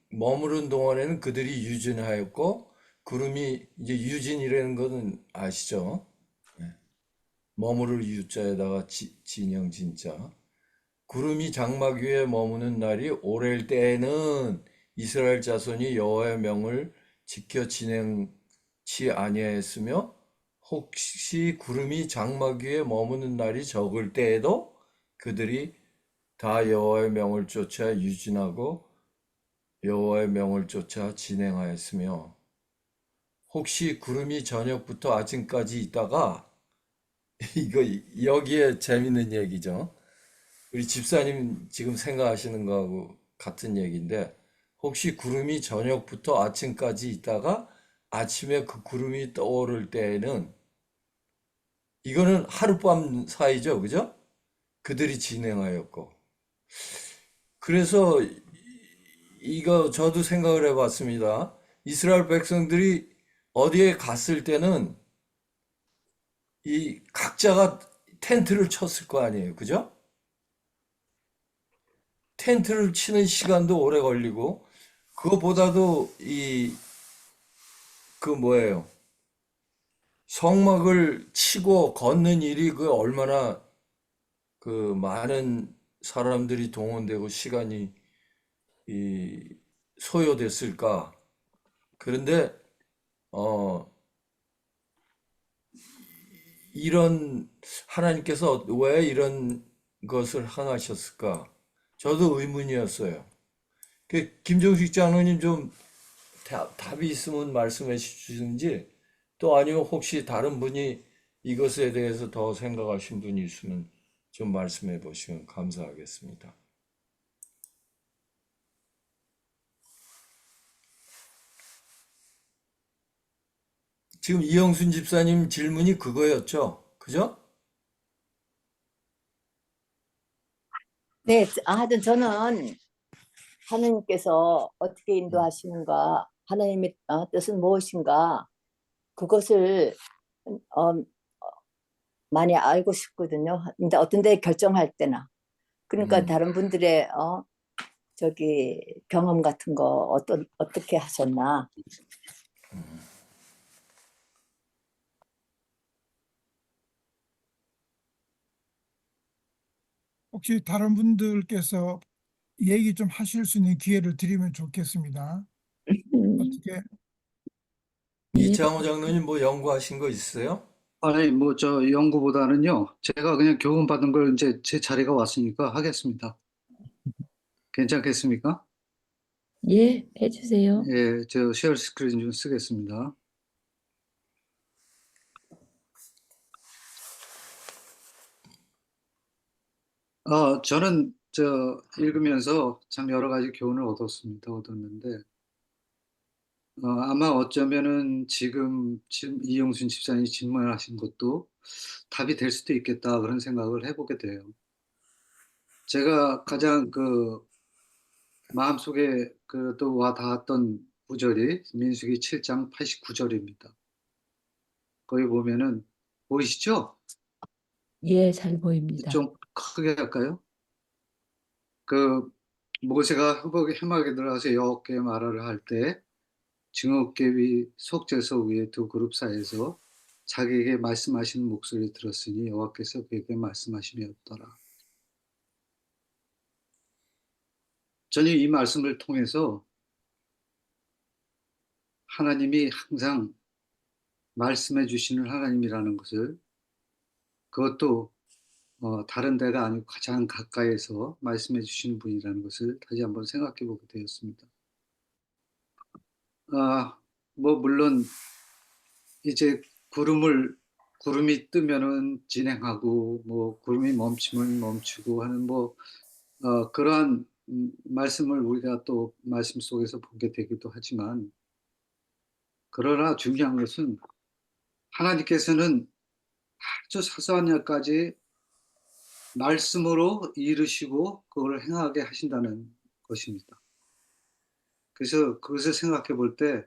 머무른 동안에는 그들이 유진하였고 구름이 이제 유진이라는 것은 아시죠? 네. 머무를 유자에다가 진영 진자. 구름이 장막 위에 머무는 날이 오랠 때에는 이스라엘 자손이 여호와의 명을 지켜 진행치 아니하였으며 혹시 구름이 장막 위에 머무는 날이 적을 때에도 그들이 다 여호와의 명을 쫓아 유진하고 여호와의 명을 쫓아 진행하였으며 혹시 구름이 저녁부터 아침까지 있다가 이거 여기에 재밌는 얘기죠. 우리 집사님 지금 생각하시는 거하고 같은 얘기인데 혹시 구름이 저녁부터 아침까지 있다가 아침에 그 구름이 떠오를 때에는 이거는 하룻밤 사이죠, 그죠? 그들이 진행하였고. 그래서 이거 저도 생각을 해봤습니다. 이스라엘 백성들이 어디에 갔을 때는 이 각자가 텐트를 쳤을 거 아니에요, 그죠? 텐트를 치는 시간도 오래 걸리고 그것보다도 그 뭐예요? 성막을 치고 걷는 일이 그 얼마나 그 많은 사람들이 동원되고 시간이 이 소요됐을까? 그런데 어 이런 하나님께서 왜 이런 것을 행하셨을까? 저도 의문이었어요. 김종식 장로님 좀 답이 있으면 말씀해 주시든지 또 아니면 혹시 다른 분이 이것에 대해서 더 생각하신 분이 있으면 좀 말씀해 보시면 감사하겠습니다. 지금 이영순 집사님 질문이 그거였죠? 그죠? 네, 하여튼 저는 하나님께서 어떻게 인도하시는가, 하나님의 뜻은 무엇인가, 그것을 어, 많이 알고 싶거든요. 근데 어떤 데 결정할 때나. 그러니까 음. 다른 분들의 경험 같은 거 어떻게 하셨나. 혹시 다른 분들께서 얘기 좀 하실 수 있는 기회를 드리면 좋겠습니다. 어떻게 예. 이창호 장로님 뭐 연구하신 거 있으세요? 아니, 뭐, 연구보다는요, 제가 그냥 교훈 받은 걸 이제 제 차례가 왔으니까 하겠습니다. 괜찮겠습니까? 예, 해주세요. 예, 저 쉐어 스크린 좀 쓰겠습니다. 저는 읽으면서 참 여러 가지 교훈을 얻었는데, 아마 어쩌면은 지금 이용순 집사님이 질문하신 것도 답이 될 수도 있겠다 그런 생각을 해보게 돼요. 제가 가장 마음속에 또 와 닿았던 구절이 민수기 7장 89절입니다. 거기 보면은 보이시죠? 예, 잘 보입니다. 좀 크게 할까요? 그 모세가 회막에 들어가서 여호와께 말하려 할 때 증거계 위 속죄소 위에 두 그룹 사이에서 자기에게 말씀하시는 목소리를 들었으니 여호와께서 그에게 말씀하심이었더라. 저는 이 말씀을 통해서 하나님이 항상 말씀해 주시는 하나님이라는 것을, 그것도 다른 데가 아니고 가장 가까이에서 말씀해 주시는 분이라는 것을 다시 한번 생각해 보게 되었습니다. 뭐 물론 이제 구름이 뜨면은 진행하고 뭐 구름이 멈추면 멈추고 하는 그러한 말씀을 우리가 또 말씀 속에서 보게 되기도 하지만, 그러나 중요한 것은 하나님께서는 아주 사소한 일까지 말씀으로 이루시고 그걸 행하게 하신다는 것입니다. 그래서 그것을 생각해 볼 때,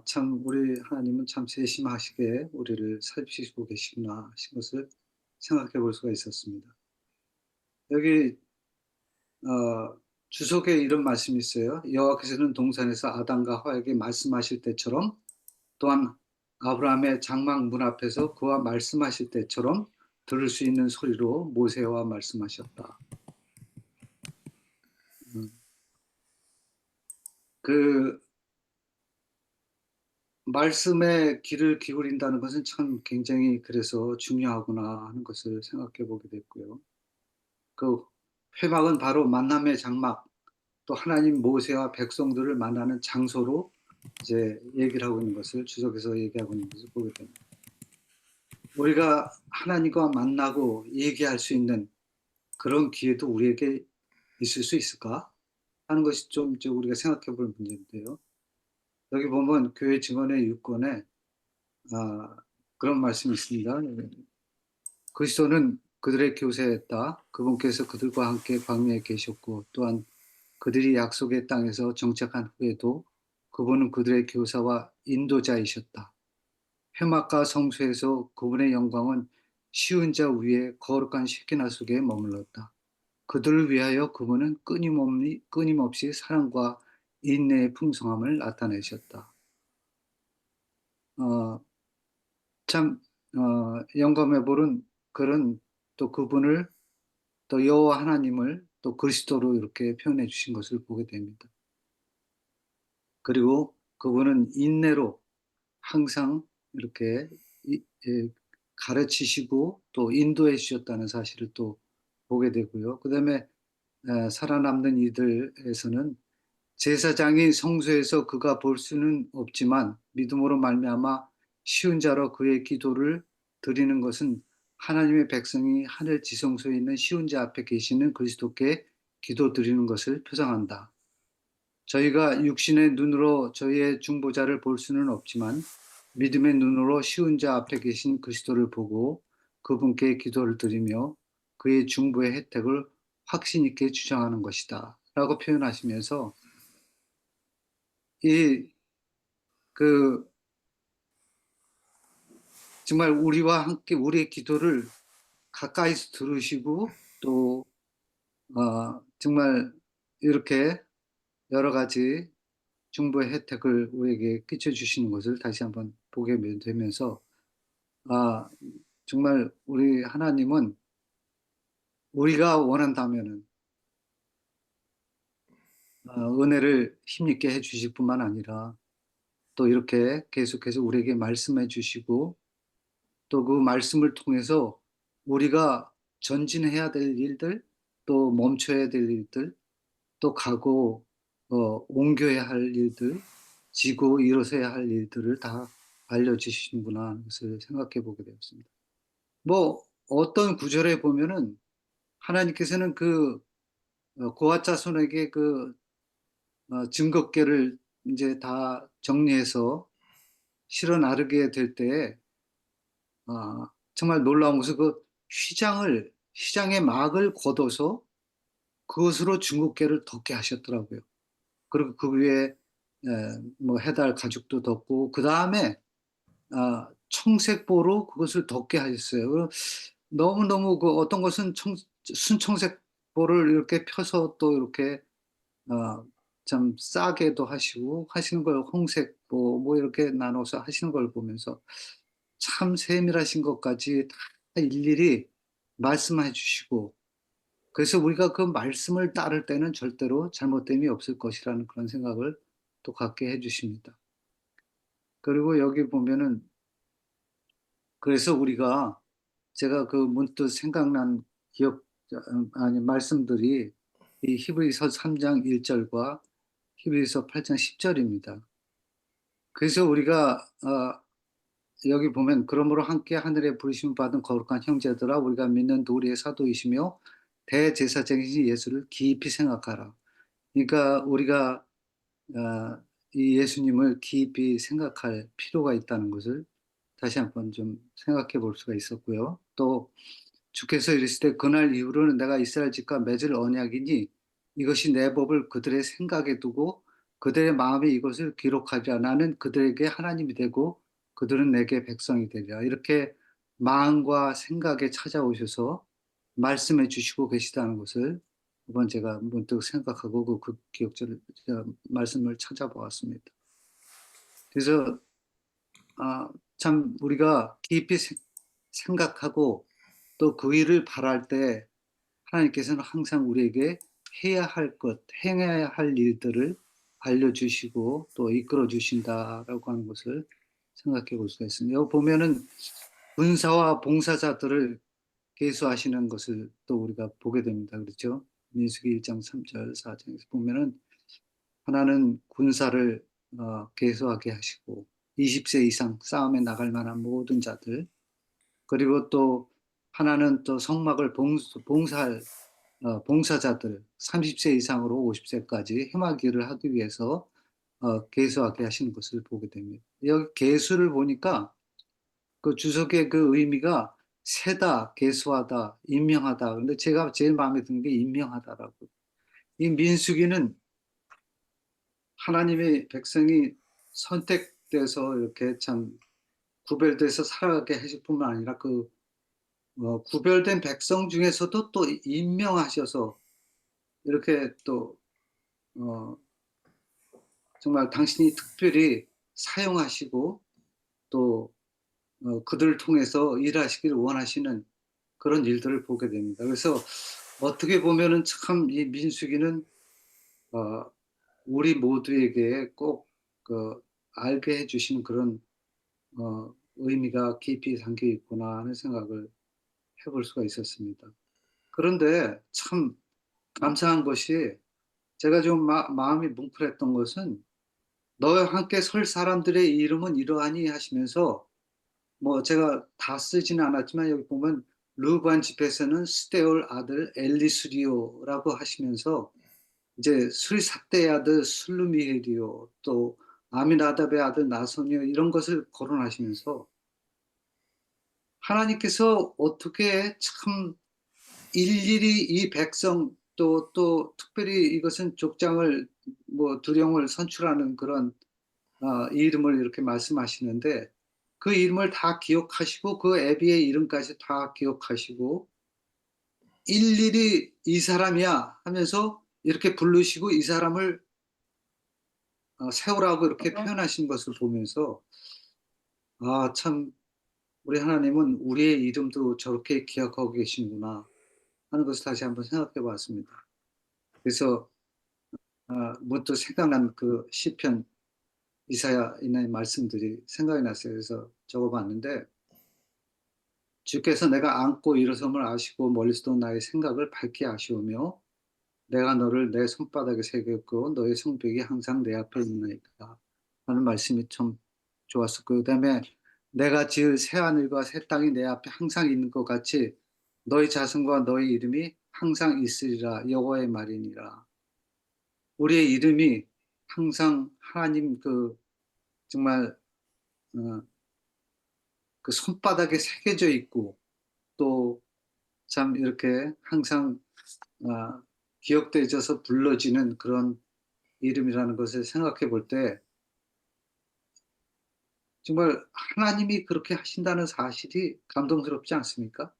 참 우리 하나님은 참 세심하시게 우리를 살피시고 계시구나 하신 것을 생각해 볼 수가 있었습니다. 여기 주석에 이런 말씀이 있어요. 여호와께서는 동산에서 아담과 하와에게 말씀하실 때처럼, 또한 아브라함의 장막 문 앞에서 그와 말씀하실 때처럼 들을 수 있는 소리로 모세와 말씀하셨다. 그 말씀에 귀를 기울인다는 것은 참 굉장히 그래서 중요하구나 하는 것을 생각해 보게 됐고요. 그 회막은 바로 만남의 장막, 또 하나님 모세와 백성들을 만나는 장소로 이제 얘기를 하고 있는 것을, 주석에서 얘기하고 있는 것을 보게 됩니다. 우리가 하나님과 만나고 얘기할 수 있는 그런 기회도 우리에게 있을 수 있을까 하는 것이 좀 이제 우리가 생각해 볼 문제인데요. 여기 보면 교회 증언의 6권에 그런 말씀이 있습니다. 그리스도는 그들의 교세였다. 그분께서 그들과 함께 광야에 계셨고 또한 그들이 약속의 땅에서 정착한 후에도 그분은 그들의 교사와 인도자이셨다. 회막과 성소에서 그분의 영광은 쉬운 자 위에 거룩한 쉐키나 속에 머물렀다. 그들을 위하여 그분은 끊임없이 사랑과 인내의 풍성함을 나타내셨다. 어, 참 영감해 보는 그런 또 그분을 또 여호와 하나님을 또 그리스도로 이렇게 표현해 주신 것을 보게 됩니다. 그리고 그분은 인내로 항상 이렇게 가르치시고 또 인도해 주셨다는 사실을 또 보게 되고요. 그다음에 살아남는 이들에서는 제사장이 성소에서 그가 볼 수는 없지만 믿음으로 말미암아 쉬운 자로 그의 기도를 드리는 것은 하나님의 백성이 하늘 지성소에 있는 쉬운 자 앞에 계시는 그리스도께 기도 드리는 것을 표상한다. 저희가 육신의 눈으로 저희의 중보자를 볼 수는 없지만 믿음의 눈으로 쉬운 자 앞에 계신 그리스도를 보고 그분께 기도를 드리며 그의 중보의 혜택을 확신 있게 주장하는 것이다. 라고 표현하시면서 그 정말 우리와 함께 우리의 기도를 가까이서 들으시고 또 정말 이렇게 여러 가지 중보의 혜택을 우리에게 끼쳐주시는 것을 다시 한번 보게 되면서 아, 정말 우리 하나님은 우리가 원한다면은 은혜를 힘있게 해주실 뿐만 아니라 또 이렇게 계속해서 우리에게 말씀해 주시고 또 그 말씀을 통해서 우리가 전진해야 될 일들 또 멈춰야 될 일들 또 가고 옮겨야 할 일들 지고 일어서야 할 일들을 다 알려주시는구나 하는 것을 생각해 보게 되었습니다. 뭐 어떤 구절에 보면은 하나님께서는 그 고아 자손에게 그 증거궤를 이제 다 정리해서 실어 나르게 될 때에 정말 놀라운 것은 그 휘장의 막을 걷어서 그것으로 중국계를 덮게 하셨더라고요. 그리고 그 위에 뭐 해달 가죽도 덮고 그 다음에 청색보로 그것을 덮게 하셨어요. 너무너무 그 어떤 것은 순청색보를 이렇게 펴서 또 이렇게 참 싸게도 하시고 하시는 걸 홍색보 뭐 이렇게 나눠서 하시는 걸 보면서 참 세밀하신 것까지 다 일일이 말씀해 주시고 그래서 우리가 그 말씀을 따를 때는 절대로 잘못됨이 없을 것이라는 그런 생각을 또 갖게 해 주십니다. 그리고 여기 보면은 그래서 우리가 제가 그 문득 생각난 말씀들이 이 히브리서 3장 1절과 히브리서 8장 10절입니다. 그래서 우리가 여기 보면 그러므로 함께 하늘에 부르심 받은 거룩한 형제들아 우리가 믿는 우리의 사도이시며 대제사장이신 예수를 깊이 생각하라. 그러니까 우리가 이 예수님을 깊이 생각할 필요가 있다는 것을 다시 한번 좀 생각해 볼 수가 있었고요. 또 주께서 이르시되 그날 이후로는 내가 이스라엘 집과 맺을 언약이니 이것이 내 법을 그들의 생각에 두고 그들의 마음에 이것을 기록하리라. 나는 그들에게 하나님이 되고 그들은 내게 백성이 되리라. 이렇게 마음과 생각에 찾아오셔서 말씀해 주시고 계시다는 것을 이번 제가 문득 생각하고 그 기억절 말씀을 찾아보았습니다. 그래서 참 우리가 깊이 생각하고 또 그 일을 바랄 때 하나님께서는 항상 우리에게 해야 할 것, 행해야 할 일들을 알려주시고 또 이끌어 주신다라고 하는 것을 생각해 볼 수가 있습니다. 여기 보면은 군사와 봉사자들을 계수하시는 것을 또 우리가 보게 됩니다. 그렇죠? 민수기 1장 3절 4장에서 보면은 하나는 군사를 계수하게 하시고 20세 이상 싸움에 나갈 만한 모든 자들 그리고 또 하나는 또 성막을 봉사할 봉사자들 30세 이상으로 50세까지 해마기를 하기 위해서 계수하게 하시는 것을 보게 됩니다. 여기 계수를 보니까 그 주석의 그 의미가 세다, 계수하다, 임명하다. 근데 제가 제일 마음에 드는 게 임명하다라고. 이 민수기는 하나님의 백성이 선택돼서 이렇게 참 구별돼서 살아가게 하실 뿐만 아니라 그 구별된 백성 중에서도 또 임명하셔서 이렇게 또 정말 당신이 특별히 사용하시고 또 그들을 통해서 일하시기를 원하시는 그런 일들을 보게 됩니다. 그래서 어떻게 보면은 참 이 민수기는 우리 모두에게 꼭 알게 해주시는 그런 의미가 깊이 담겨 있구나 하는 생각을 해볼 수가 있었습니다. 그런데 참 감사한 것이 제가 좀 마음이 뭉클했던 것은 너와 함께 설 사람들의 이름은 이러하니 하시면서 뭐 제가 다 쓰지는 않았지만 여기 보면 르반 집에서는 스데올 아들 엘리수리오라고 하시면서 이제 수리삭대의 아들 슬루미엘이요 또 아미나답의 아들 나손이요 이런 것을 거론하시면서 하나님께서 어떻게 참 일일이 이 백성 또 특별히 이것은 족장을 뭐 두령을 선출하는 그런 이름을 이렇게 말씀하시는데 그 이름을 다 기억하시고 그 애비의 이름까지 다 기억하시고 일일이 이 사람이야 하면서 이렇게 부르시고 이 사람을 세우라고 이렇게 표현하신 것을 보면서 참 우리 하나님은 우리의 이름도 저렇게 기억하고 계시는구나 하는 것을 다시 한번 생각해 봤습니다. 그래서 문득 생각난 그 시편 이사야의 말씀들이 생각이 났어요. 그래서 적어봤는데 주께서 내가 앉고 일어섬을 아시고 멀리서도 나의 생각을 밝히 아시오며 내가 너를 내 손바닥에 새겼고 너의 성벽이 항상 내 앞에 있나이다 하는 말씀이 참 좋았었고 그다음에 내가 지을 새하늘과 새 땅이 내 앞에 항상 있는 것 같이 너희 자손과 너희 이름이 항상 있으리라 여호와의 말이니라. 우리의 이름이 항상 하나님 정말 그 손바닥에 새겨져 있고 또 참 이렇게 항상 기억되어져서 불러지는 그런 이름이라는 것을 생각해 볼 때 정말 하나님이 그렇게 하신다는 사실이 감동스럽지 않습니까?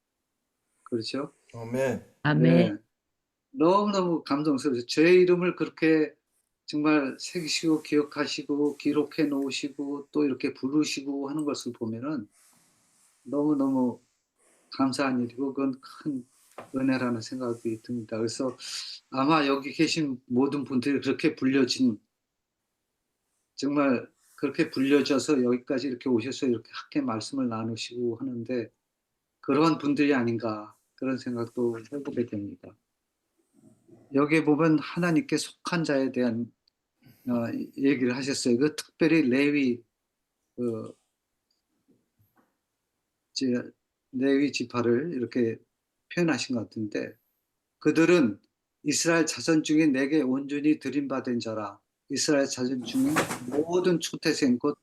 그렇죠? 아멘. 아멘. 네. 너무너무 감동스러워요. 제 이름을 그렇게 정말 새기시고 기억하시고 기록해 놓으시고 또 이렇게 부르시고 하는 것을 보면은 너무너무 감사한 일이고 그건 큰 은혜라는 생각이 듭니다. 그래서 아마 여기 계신 모든 분들이 그렇게 불려진 정말 그렇게 불려져서 여기까지 이렇게 오셔서 이렇게 함께 말씀을 나누시고 하는데 그러한 분들이 아닌가 그런 생각도 해보게 됩니다. 여기에 보면 하나님께 속한 자에 대한 얘기를 하셨어요. 그 특별히 레위 레위 지파를 이렇게 표현하신 것 같은데 그들은 이스라엘 자손 중에 내게 온전히 드림받은 자라. 이스라엘 자손 중에 모든 초태생 곧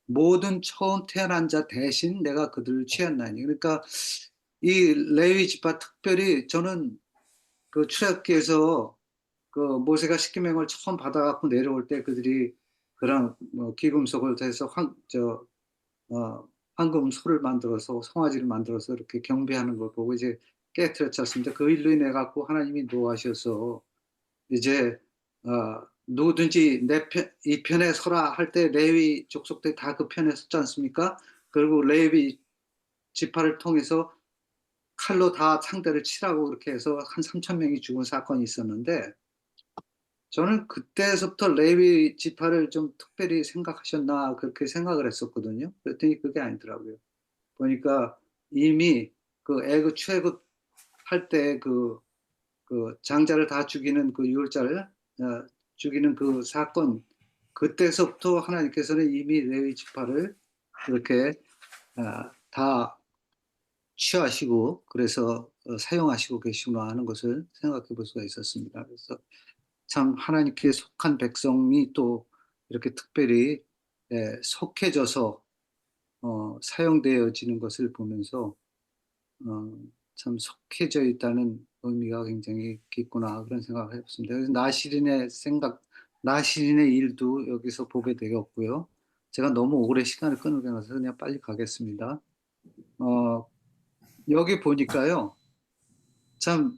모든 처음 태어난 자 대신 내가 그들을 취했나니. 그러니까 이 레위 지파 특별히 저는 그 출애굽기에서 그 모세가 십계명을 처음 받아갖고 내려올 때 그들이 그런 기금속을 해서 황금 소를 만들어서 송아지를 만들어서 이렇게 경배하는 걸 보고 이제 깨트렸지 않습니까? 그 일로 인해 갖고 하나님이 노하셔서 이제 누구든지 이 편에 서라 할 때 레위 족속들이 다 그 편에 섰지 않습니까? 그리고 레위 지파를 통해서 칼로 다 상대를 치라고 그렇게 해서 한 3,000명이 죽은 사건이 있었는데 저는 그때서부터 레위 지파를 좀 특별히 생각하셨나 그렇게 생각을 했었거든요. 그랬더니 그게 아니더라고요. 보니까 이미 그 애굽 출애굽 할 때 그 장자를 다 죽이는 그 유월자를 죽이는 그 사건 그때서부터 하나님께서는 이미 레위 지파를 이렇게 다 취하시고 그래서 사용하시고 계시구나 하는 것을 생각해 볼 수가 있었습니다. 그래서 참 하나님께 속한 백성이 또 이렇게 특별히 속해져서 사용되어지는 것을 보면서 참 속해져 있다는 의미가 굉장히 깊구나 그런 생각을 해봤습니다. 그래서 나시린의 일도 여기서 보게 되었고요. 제가 너무 오래 시간을 끌고 가서 그냥 빨리 가겠습니다. 여기 보니까요, 참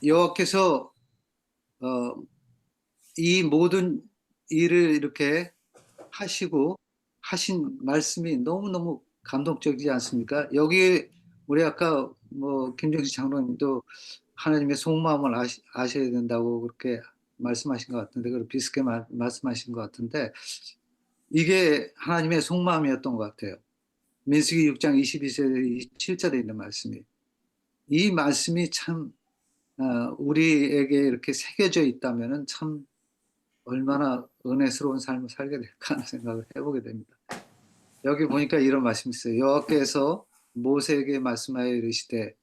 여호와께서 이 모든 일을 이렇게 하시고 하신 말씀이 너무너무 감동적이지 않습니까? 여기 우리 아까 뭐 김정식 장로님도 하나님의 속마음을 아셔야 된다고 그렇게 말씀하신 것 같은데, 그리고 비슷하게 말씀하신 것 같은데, 이게 하나님의 속마음이었던 것 같아요. 민수기 6장 22절 7절에 있는 말씀이, 이 말씀이 참 우리에게 이렇게 새겨져 있다면은 참 얼마나 은혜스러운 삶을 살게 될까 하는 생각을 해보게 됩니다. 여기 보니까 이런 말씀이 있어요. 여호와께서 모세에게 말씀하여 이르시되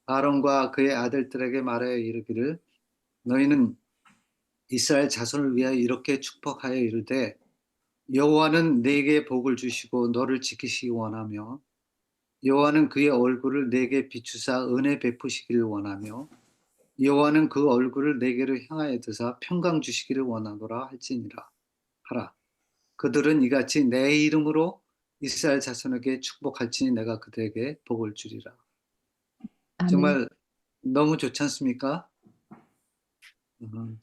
아론과 그의 아들들에게 말하여 이르기를, 너희는 이스라엘 자손을 위하여 이렇게 축복하여 이르되, 여호와는 네게 복을 주시고 너를 지키시기 원하며, 여호와는 그의 얼굴을 네게 비추사 은혜 베푸시기를 원하며, 여호와는 그 얼굴을 네게로 향하여 드사 평강 주시기를 원하노라 할지니라 하라. 그들은 이같이 내 이름으로 이스라엘 자손에게 축복할지니 내가 그들에게 복을 주리라. 아멘. 정말 너무 좋지 않습니까?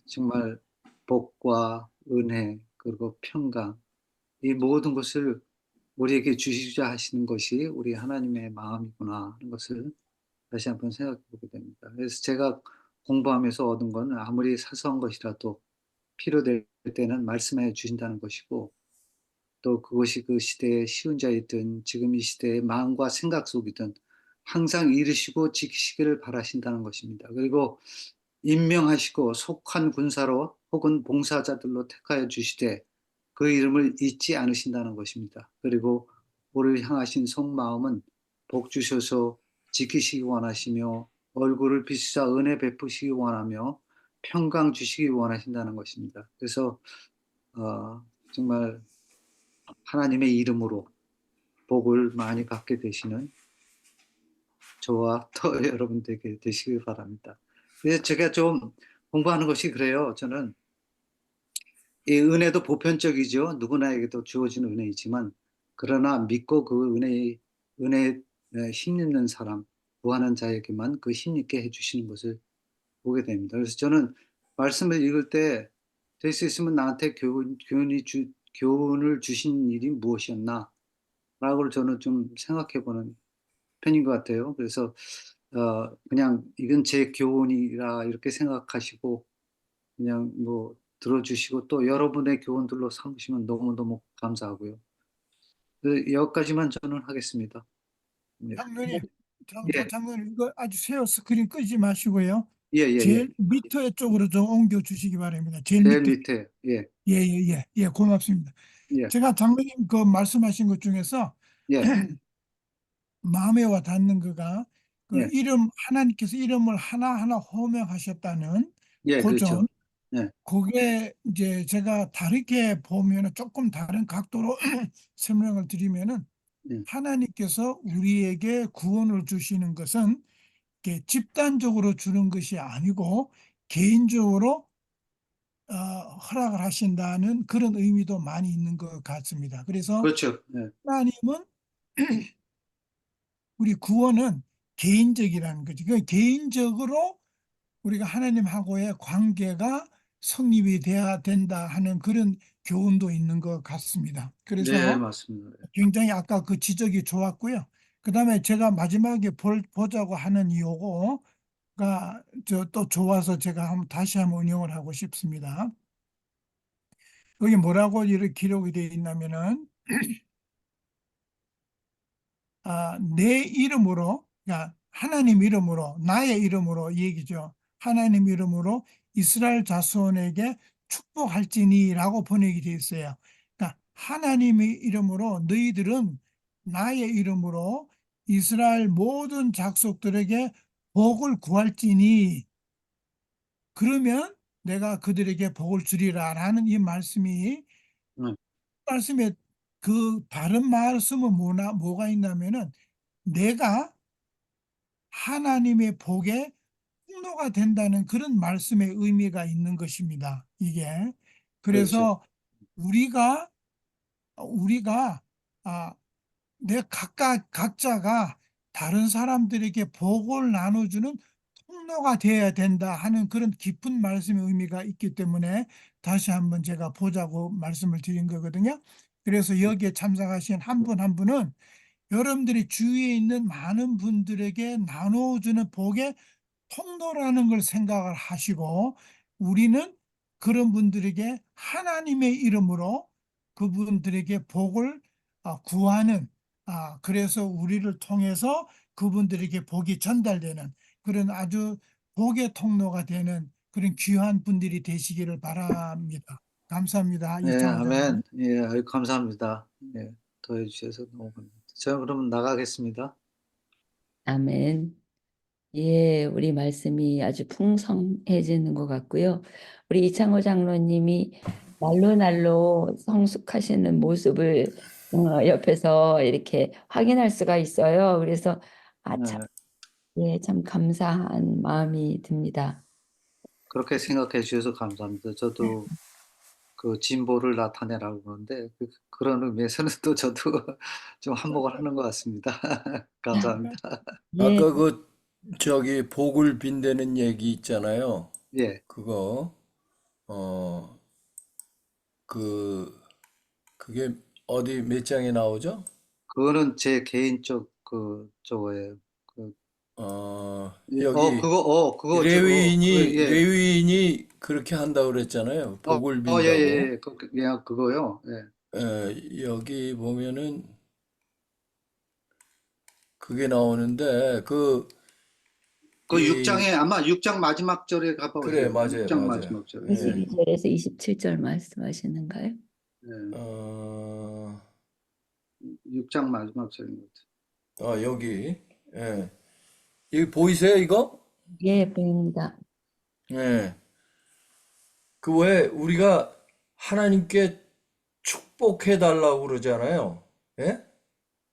정말 복과 은혜 그리고 평강, 이 모든 것을 우리에게 주시자 하시는 것이 우리 하나님의 마음이구나 하는 것을 다시 한번 생각해 보게 됩니다. 그래서 제가 공부하면서 얻은 건, 아무리 사소한 것이라도 필요될 때는 말씀해 주신다는 것이고, 또 그것이 그 시대의 쉬운 자이든 지금 이 시대의 마음과 생각 속이든 항상 이루시고 지키시기를 바라신다는 것입니다. 그리고 임명하시고 속한 군사로 혹은 봉사자들로 택하여 주시되 그 이름을 잊지 않으신다는 것입니다. 그리고 우리를 향하신 속마음은 복 주셔서 지키시기 원하시며, 얼굴을 비추사 은혜 베푸시기 원하며, 평강 주시기 원하신다는 것입니다. 그래서 정말 하나님의 이름으로 복을 많이 받게 되시는 저와 또 여러분들에게 되시길 바랍니다. 그래서 제가 좀 공부하는 것이 그래요. 저는 이 은혜도 보편적이죠. 누구나에게도 주어진 은혜이지만, 그러나 믿고 그 은혜에 힘입는 사람, 구하는 자에게만 그 힘있게 해주시는 것을 보게 됩니다. 그래서 저는 말씀을 읽을 때 될 수 있으면 나한테 교훈을 주신 일이 무엇이었나 라고 저는 좀 생각해 보는 편인 것 같아요. 그래서 그냥 이건 제 교훈이라 이렇게 생각하시고 그냥 뭐 들어주시고 또 여러분의 교훈들로 삼으시면 너무너무 감사하고요. 여기까지만 저는 하겠습니다. 예, 장로님, 예, 장로님 이거 아주 세워 스크린 끄지 마시고요. 예, 예, 예. 제일 밑에 쪽으로 좀 옮겨 주시기 바랍니다. 제일 제일 밑에. 밑에, 예, 예, 고맙습니다. 예, 제가 장로님 그 말씀하신 것 중에서 예, 마음에 와 닿는 거가 그 예, 하나님께서 이름을 하나하나 호명하셨다는 예, 그 그렇죠. 점, 예, 그게 이제 제가 다르게 보면은 조금 다른 각도로 설명을 드리면은, 예, 하나님께서 우리에게 구원을 주시는 것은 이렇게 집단적으로 주는 것이 아니고 개인적으로 허락을 하신다는 그런 의미도 많이 있는 것 같습니다. 그래서 그렇죠. 예, 하나님은 우리 구원은 개인적이라는 거죠. 그 개인적으로 우리가 하나님하고의 관계가 성립이 돼야 된다 하는 그런 교훈도 있는 것 같습니다. 네, 그래서 맞습니다. 굉장히 아까 그 지적이 좋았고요. 그다음에 제가 마지막에 보자고 하는 요거가 또 좋아서 제가 다시 한번 응용을 하고 싶습니다. 여기 뭐라고 이렇게 기록이 되어 있냐면은 내 이름으로, 그러니까 하나님 이름으로, 나의 이름으로 이 얘기죠. 하나님 이름으로 이스라엘 자손에게 축복할지니라고 번역이 되어 있어요. 그러니까 하나님의 이름으로 너희들은 나의 이름으로 이스라엘 모든 족속들에게 복을 구할지니 그러면 내가 그들에게 복을 주리라라는 이 말씀이 음. 말씀에 그 다른 말씀은 뭐가 있냐면은 내가 하나님의 복에 통로가 된다는 그런 말씀의 의미가 있는 것입니다. 이게. 그렇죠. 그래서 우리가 각자가 다른 사람들에게 복을 나눠주는 통로가 되어야 된다 하는 그런 깊은 말씀의 의미가 있기 때문에 다시 한번 제가 보자고 말씀을 드린 거거든요. 그래서 여기에 참석하신 한 분 한 분은 여러분들이 주위에 있는 많은 분들에게 나눠주는 복의 통로라는 걸 생각을 하시고 우리는 그런 분들에게 하나님의 이름으로 그분들에게 복을 구하는 그래서 우리를 통해서 그분들에게 복이 전달되는 그런 아주 복의 통로가 되는 그런 귀한 분들이 되시기를 바랍니다. 감사합니다. 예, 이창호 장로님. 아멘. 예, 아유, 감사합니다. 예, 더해 주셔서 너무 감사합니다. 저는 그러면 나가겠습니다. 아멘. 예, 우리 말씀이 아주 풍성해지는 것 같고요. 우리 이창호 장로님이 날로 날로 성숙하시는 모습을 옆에서 이렇게 확인할 수가 있어요. 그래서 참, 예, 예, 참 감사한 마음이 듭니다. 그렇게 생각해 주셔서 감사합니다. 저도 그 진보를 나타내라고 그러는데 그런 의미에서는 또 저도 좀 한몫을 하는 것 같습니다. 감사합니다. 예, 아까 저기 복을 빈대는 얘기 있잖아요. 예, 그거 그게 어디 몇 장에 나오죠? 그거는 제 개인적 저거예요. 여기 그거 예, 레위인이 그렇게 한다고 그랬잖아요. 복을 예, 예, 빈다고. 예, 그거요. 예, 여기 보면은 그게 나오는데 그 이 6장에 아마 6장 마지막 절에 가봐 그래, 보세요. 맞아요, 6장 맞아요. 마지막 절에. 예. 22절에서 27절 말씀하시는가요? 예, 어, 6장 마지막 절인 것 같아요. 여기. 예. 여기 보이세요, 이거? 예, 보입니다. 예. 그 왜 우리가 하나님께 축복해 달라고 그러잖아요. 예?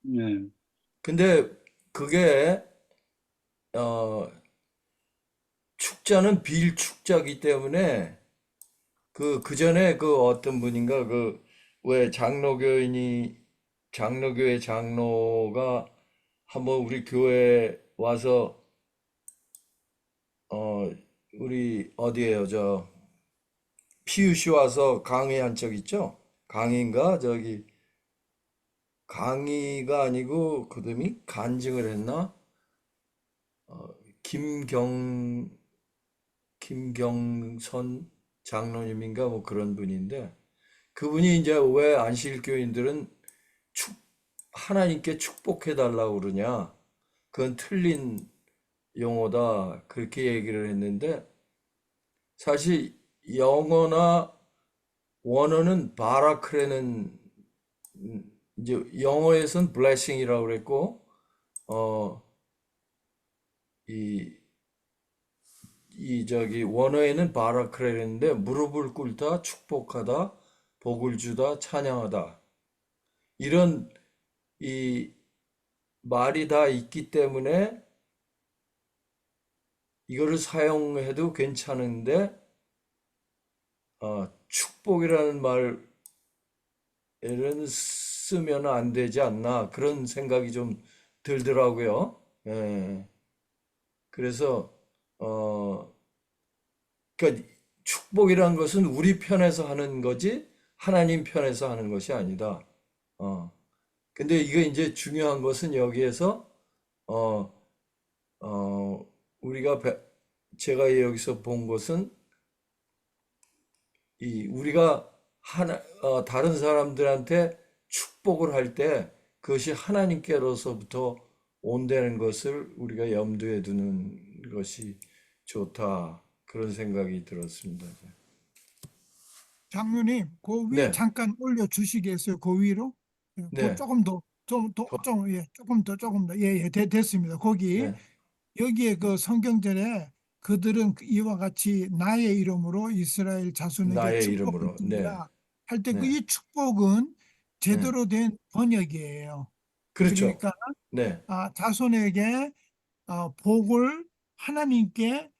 예, 근데 그게 축자는 빌축자기 때문에 그 전에 그 어떤 분인가 왜 장로교회 장로가 한번 우리 교회 와서 우리 어디에요? 저 피유시 와서 강의한 적 있죠? 강의인가? 저기 강의가 아니고 그놈이 간증을 했나? 김경선 장로님인가 뭐 그런 분인데 그분이 이제 왜 안식일교인들은 하나님께 축복해 달라고 그러냐? 그건 틀린 용어다. 그렇게 얘기를 했는데 사실 영어나 원어는 바라크레는 이제 영어에선 blessing이라고 그랬고 저기 원어에는 바라크레는데 무릎을 꿇다, 축복하다, 복을 주다, 찬양하다 이런 이 말이 다 있기 때문에 이거를 사용해도 괜찮은데 축복이라는 말에는 쓰면 안 되지 않나 그런 생각이 좀 들더라고요. 예. 그래서 그러니까 축복이라는 것은 우리 편에서 하는 거지 하나님 편에서 하는 것이 아니다. 근데 이거 이제 중요한 것은 여기에서 우리가 제가 여기서 본 것은 우리가 다른 사람들한테 축복을 할 때 그것이 하나님께로서부터 온다는 것을 우리가 염두에 두는 것이 좋다. 그런 생각이 들었습니다. 장로님, 그 위에 네, 잠깐 올려 주시겠어요? 그 위로? 예, 네, 조금 더, 예, 조금 더, 예, 예, 됐습니다. 거기 네, 여기에 그 성경절에 그들은 이와 같이 나의 이름으로 이스라엘 자손에게 나의 축복을 이름으로. 네. 주리라 할 때 그 네. 이 축복은 네. 제대로 된 번역이에요. 그렇죠. 그러니까 네. 자손에게 복을 하나님께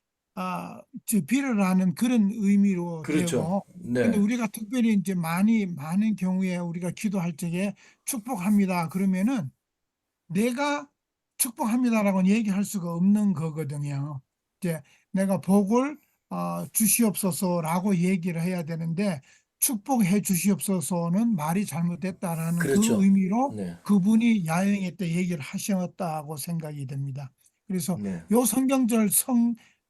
비를 하는 그런 의미로 그렇죠. 되고, 근데 네. 우리가 특별히 이제 많은 경우에 우리가 기도할 적에 축복합니다 그러면은 내가 축복합니다라고는 얘기할 수가 없는 거거든요. 이제 내가 복을 주시옵소서라고 얘기를 해야 되는데 축복해 주시옵소서는 말이 잘못됐다라는 그 그렇죠. 의미로 네. 그분이 야영회 때 얘기를 하셨다고 생각이 됩니다. 그래서 네. 요 성경절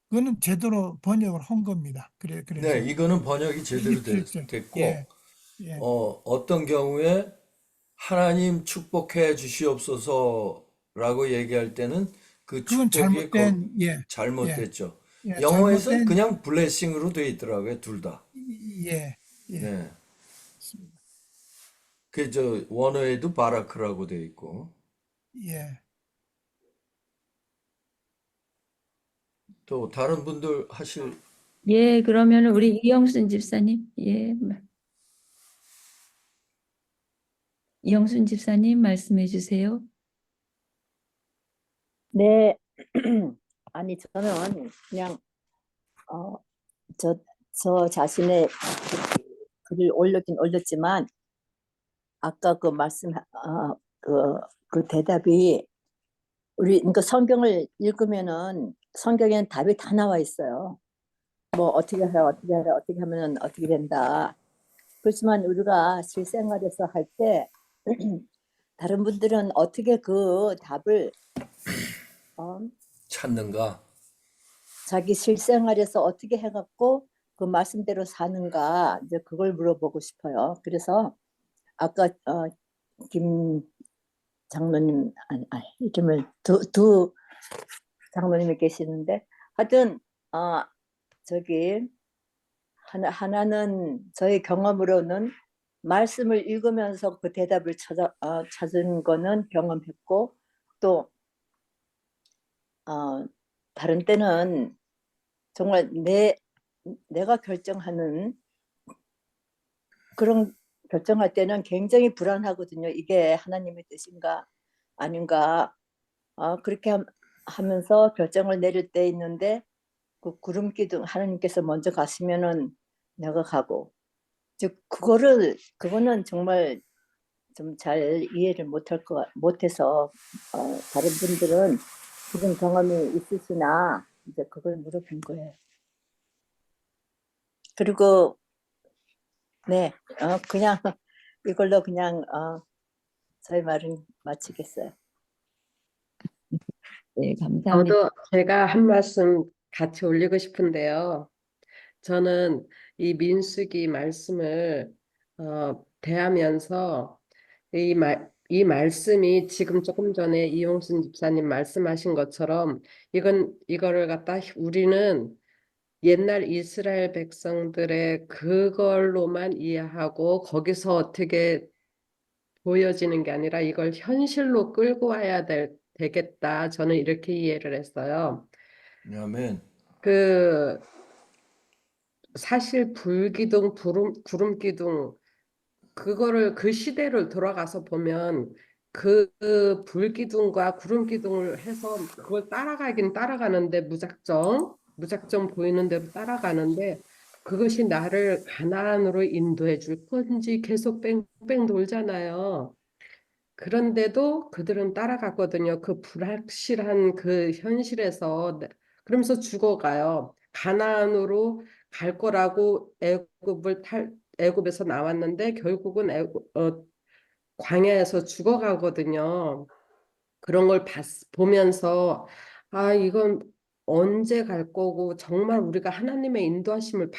그거는 제대로 번역을 한 겁니다. 네, 그래서 이거는 번역이 제대로 27절. 됐고, 예, 예. 어떤 경우에 하나님 축복해 주시옵소서라고 얘기할 때는 그 그건 축복이 예, 잘못됐죠. 영어에서는 잘못된, 그냥 블레싱으로 돼 있더라고요, 둘 다. 예, 네. 원어에도 바라크라고 돼 있고. 예. 또 다른 분들 하실, 예, 그러면 우리 이영순 집사님, 예, 이영순 집사님 말씀해 주세요. 네. 아니, 저는 그냥, 어, 저 자신의 글을 올렸지만, 아까 그 그 대답이, 그러니까 성경을 읽으면은, 성경에는 답이 다 나와 있어요. 뭐, 어떻게 해라, 어떻게 해라, 어떻게 하면은 어떻게 된다. 그렇지만 우리가 실생활에서 할 때, 다른 분들은 어떻게 그 답을, 어, 찾는가? 자기 실생활에서 어떻게 해갖고 그 말씀대로 사는가, 이제 그걸 물어보고 싶어요. 그래서 아까 김 장로님, 이름을 두 장로님이 계시는데, 하여튼 저기 하나는 저의 경험으로는 말씀을 읽으면서 그 대답을 찾은 거는 경험했고, 또 다른 때는 정말 내가 결정하는 그런 결정할 때는 굉장히 불안하거든요. 이게 하나님의 뜻인가 아닌가. 그렇게 하면서 결정을 내릴 때 있는데, 그 구름 기둥 하나님께서 먼저 가시면은 내가 가고, 즉 그거는 정말 좀 잘 이해를 못해서 다른 분들은 그런 경험이 있으시나 이제 그걸 물어본 거예요. 그리고 네, 그냥 이걸로 그냥 저희 말은 마치겠어요. 네, 감사합니다. 저도 제가 한 말씀 같이 올리고 싶은데요. 저는 이 민수기 말씀을 대하면서 이 말씀이 지금 조금 전에 이용순 집사님 말씀하신 것처럼 이거를 갖다 우리는 옛날 이스라엘 백성들의 그걸로만 이해하고 거기서 어떻게 보여지는 게 아니라 이걸 현실로 끌고 와야 되겠다. 저는 이렇게 이해를 했어요. 아멘. 그 사실 불기둥, 구름기둥 그거를 그 시대를 돌아가서 보면 그 불기둥과 구름기둥을 해서 그걸 따라가는데 무작정 보이는 대로 따라가는데 그것이 나를 가나안으로 인도해 줄 건지 계속 뺑뺑 돌잖아요. 그런데도 그들은 따라갔거든요. 그 불확실한 그 현실에서 그러면서 죽어가요. 가나안으로 갈 거라고 애굽에서 나왔는데 결국은 광야에서 죽어가거든요. 그런 걸 보면서 이건 언제 갈 거고 정말 우리가 하나님의 인도하심을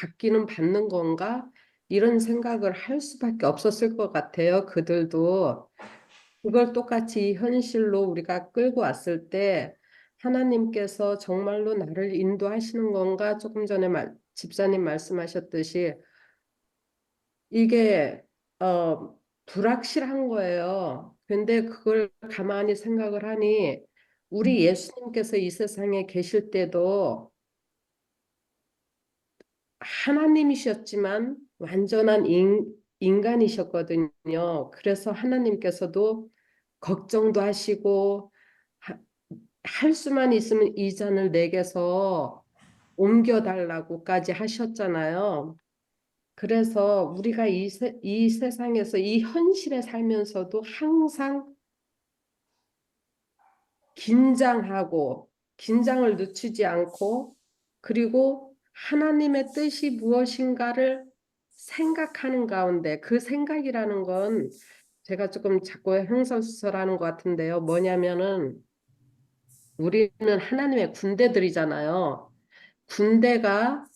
받는 건가? 이런 생각을 할 수밖에 없었을 것 같아요. 그들도. 그걸 똑같이 현실로 우리가 끌고 왔을 때 하나님께서 정말로 나를 인도하시는 건가? 조금 전에 집사님 말씀하셨듯이 이게 불확실한 거예요. 근데 그걸 가만히 생각을 하니 우리 예수님께서 이 세상에 계실 때도 하나님이셨지만 완전한 인간이셨거든요. 그래서 하나님께서도 걱정도 하시고 할 수만 있으면 이 잔을 내게서 옮겨달라고까지 하셨잖아요. 그래서 우리가 이 세상에서 이 현실에 살면서도 항상 긴장을 늦추지 않고 그리고 하나님의 뜻이 무엇인가를 생각하는 가운데 그 생각이라는 건 제가 조금 자꾸 흥설수설하는 것 같은데요. 뭐냐면은 우리는 하나님의 군대들이잖아요. 군대가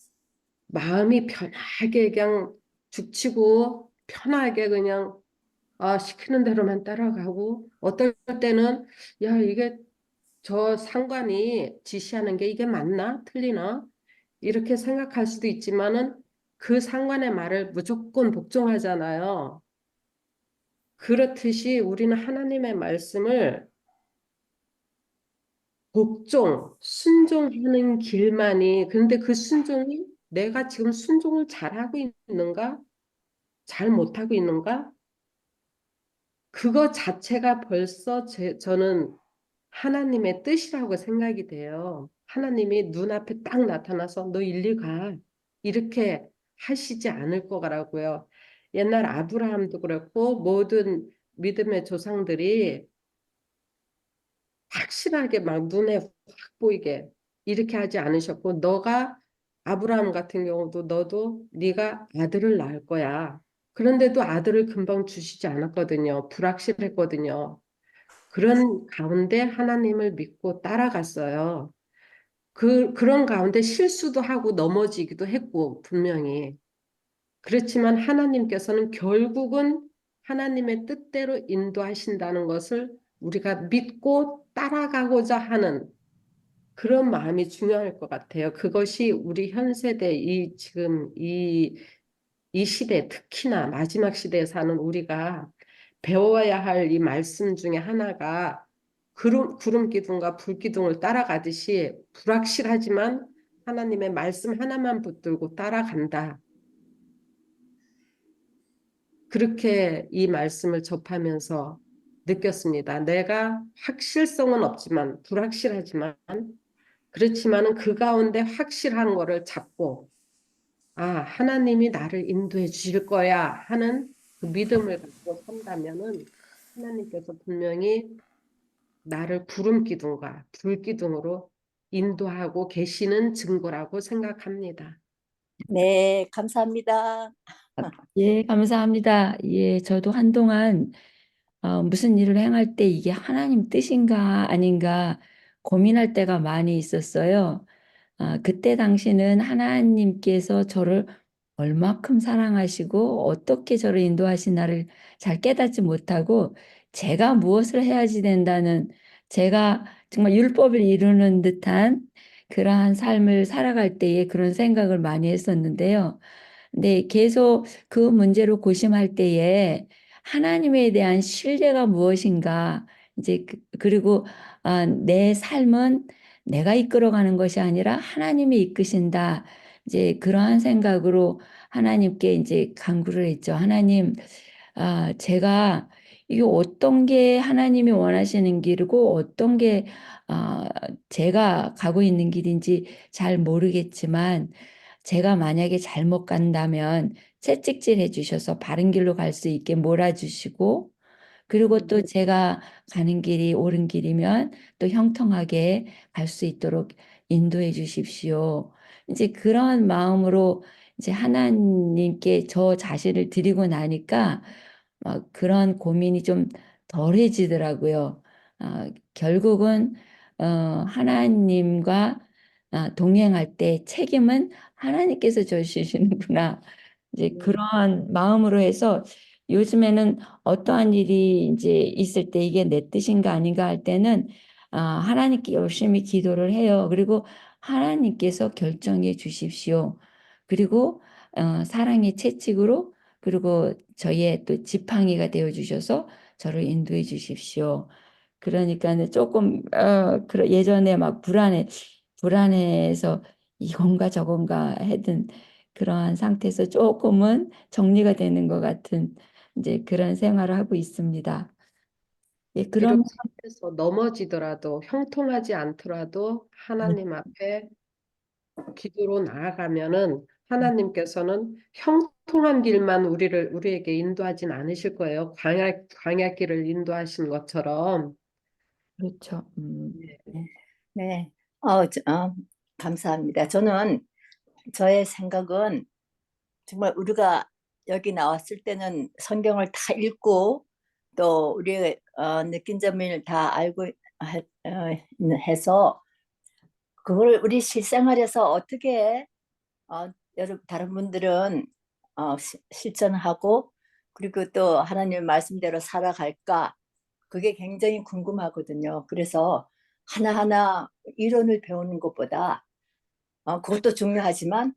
마음이 편하게 그냥 죽치고 편하게 그냥 시키는 대로만 따라가고 어떨 때는 야 이게 저 상관이 지시하는 게 이게 맞나 틀리나 이렇게 생각할 수도 있지만은 그 상관의 말을 무조건 복종하잖아요. 그렇듯이 우리는 하나님의 말씀을 순종하는 길만이 근데 그 순종이 내가 지금 순종을 잘하고 있는가? 잘 못하고 있는가? 그거 자체가 벌써 저는 하나님의 뜻이라고 생각이 돼요. 하나님이 눈앞에 딱 나타나서 너 일리 가. 이렇게 하시지 않을 거라고요. 옛날 아브라함도 그렇고 모든 믿음의 조상들이 확실하게 막 눈에 확 보이게 이렇게 하지 않으셨고 너가 아브라함 같은 경우도 너도 네가 아들을 낳을 거야. 그런데도 아들을 금방 주시지 않았거든요. 불확실했거든요. 그런 가운데 하나님을 믿고 따라갔어요. 그런 가운데 실수도 하고 넘어지기도 했고, 분명히. 그렇지만 하나님께서는 결국은 하나님의 뜻대로 인도하신다는 것을 우리가 믿고 따라가고자 하는 그런 마음이 중요할 것 같아요. 그것이 우리 현 세대, 지금 이 시대, 특히나 마지막 시대에 사는 우리가 배워야 할 이 말씀 중에 하나가 구름 기둥과 불 기둥을 따라가듯이 불확실하지만 하나님의 말씀 하나만 붙들고 따라간다. 그렇게 이 말씀을 접하면서 느꼈습니다. 내가 확실성은 없지만 불확실하지만 그렇지만은 그 가운데 확실한 거를 잡고 하나님이 나를 인도해 주실 거야 하는 그 믿음을 갖고 산다면은 하나님께서 분명히 나를 구름 기둥과 불 기둥으로 인도하고 계시는 증거라고 생각합니다. 네, 감사합니다. 예, 감사합니다. 예, 저도 한동안 무슨 일을 행할 때 이게 하나님 뜻인가 아닌가 고민할 때가 많이 있었어요. 그때 당시는 하나님께서 저를 얼마큼 사랑하시고 어떻게 저를 인도하시나를 잘 깨닫지 못하고 제가 무엇을 해야지 된다는 제가 정말 율법을 이루는 듯한 그러한 삶을 살아갈 때에 그런 생각을 많이 했었는데요. 네, 계속 그 문제로 고심할 때에 하나님에 대한 신뢰가 무엇인가, 이제 그리고 내 삶은 내가 이끌어가는 것이 아니라 하나님이 이끄신다. 이제 그러한 생각으로 하나님께 이제 간구를 했죠. 하나님, 제가 이게 어떤 게 하나님이 원하시는 길이고 어떤 게 제가 가고 있는 길인지 잘 모르겠지만 제가 만약에 잘못 간다면 채찍질 해주셔서 바른 길로 갈 수 있게 몰아주시고 그리고 또 제가 가는 길이 옳은 길이면 또 형통하게 갈 수 있도록 인도해 주십시오. 이제 그런 마음으로 이제 하나님께 저 자신을 드리고 나니까 막 그런 고민이 좀 덜해지더라고요. 결국은 하나님과 동행할 때 책임은 하나님께서 져주시는구나. 이제 그러한 마음으로 해서 요즘에는 어떠한 일이 이제 있을 때 이게 내 뜻인가 아닌가 할 때는 하나님께 열심히 기도를 해요. 그리고 하나님께서 결정해 주십시오. 그리고 사랑의 채찍으로 그리고 저희의 또 지팡이가 되어 주셔서 저를 인도해 주십시오. 그러니까는 조금 예전에 막 불안해서 이건가 저건가 하던 그러한 상태에서 조금은 정리가 되는 것 같은 이제 그런 생활을 하고 있습니다. 예, 비록 그럼 삶에서 넘어지더라도 형통하지 않더라도 하나님 앞에 기도로 나아가면은 하나님께서는 형통한 길만 우리에게 인도하진 않으실 거예요. 광야길을 인도하신 것처럼. 그렇죠. 네, 감사합니다. 저의 생각은 정말 우리가 여기 나왔을 때는 성경을 다 읽고 또 우리의 느낀 점을 다 알고 해서 그걸 우리 실생활에서 어떻게 여러분 다른 분들은 실천하고 그리고 또 하나님 말씀대로 살아갈까 그게 굉장히 궁금하거든요. 그래서 하나하나 이론을 배우는 것보다 그것도 중요하지만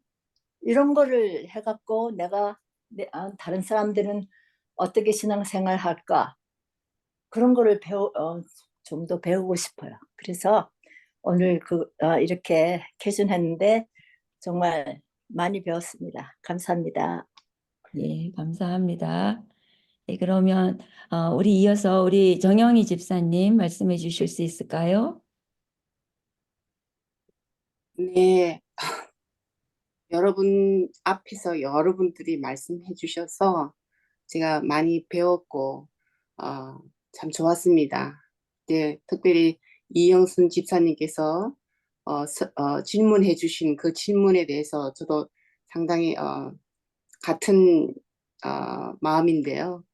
이런 거를 해갖고 내가 다른 사람들은 어떻게 신앙생활 할까 그런 거를 좀 더 배우고 싶어요. 그래서 오늘 이렇게 개준했는데 정말 많이 배웠습니다. 감사합니다. 예, 감사합니다. 예, 그러면 우리 이어서 우리 정영희 집사님 말씀해 주실 수 있을까요? 네, 여러분 앞에서 여러분들이 말씀해 주셔서 제가 많이 배웠고, 참 좋았습니다. 네, 특별히 이영순 집사님께서 질문해 주신 그 질문에 대해서 저도 상당히 같은 마음인데요.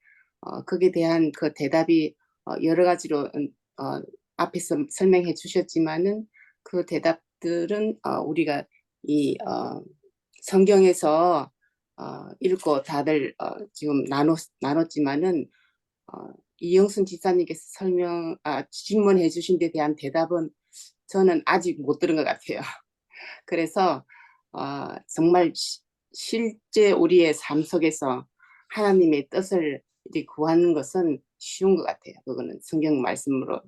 거기에 대한 그 대답이 여러 가지로 앞에서 설명해 주셨지만은 그 대답들은 우리가 이 성경에서 읽고 다들 지금 나눴지만은 이영순 집사님께서 질문해 주신 데 대한 대답은 저는 아직 못 들은 것 같아요. 그래서 정말 실제 우리의 삶 속에서 하나님의 뜻을 이렇게 구하는 것은 쉬운 것 같아요. 그거는 성경 말씀으로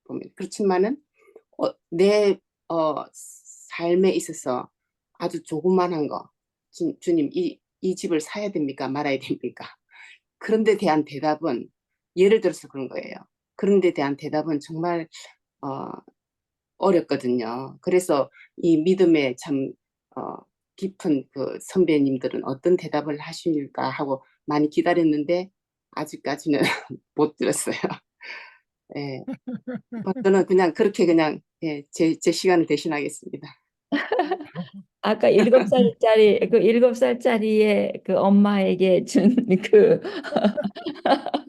보면. 그렇지만은 내 삶에 있어서 아주 조그만한 거, 주님 이 집을 사야 됩니까? 말아야 됩니까? 그런 데 대한 대답은 예를 들어서 그런 거예요. 그런 데 대한 대답은 정말 어렵거든요. 그래서 이 믿음의 참 깊은 그 선배님들은 어떤 대답을 하실까 하고 많이 기다렸는데 아직까지는 못 들었어요. 예. 저는 그냥 그렇게 그냥 예, 제 시간을 대신하겠습니다. 아까 7살짜리 그 7살짜리의 그 엄마에게 준 그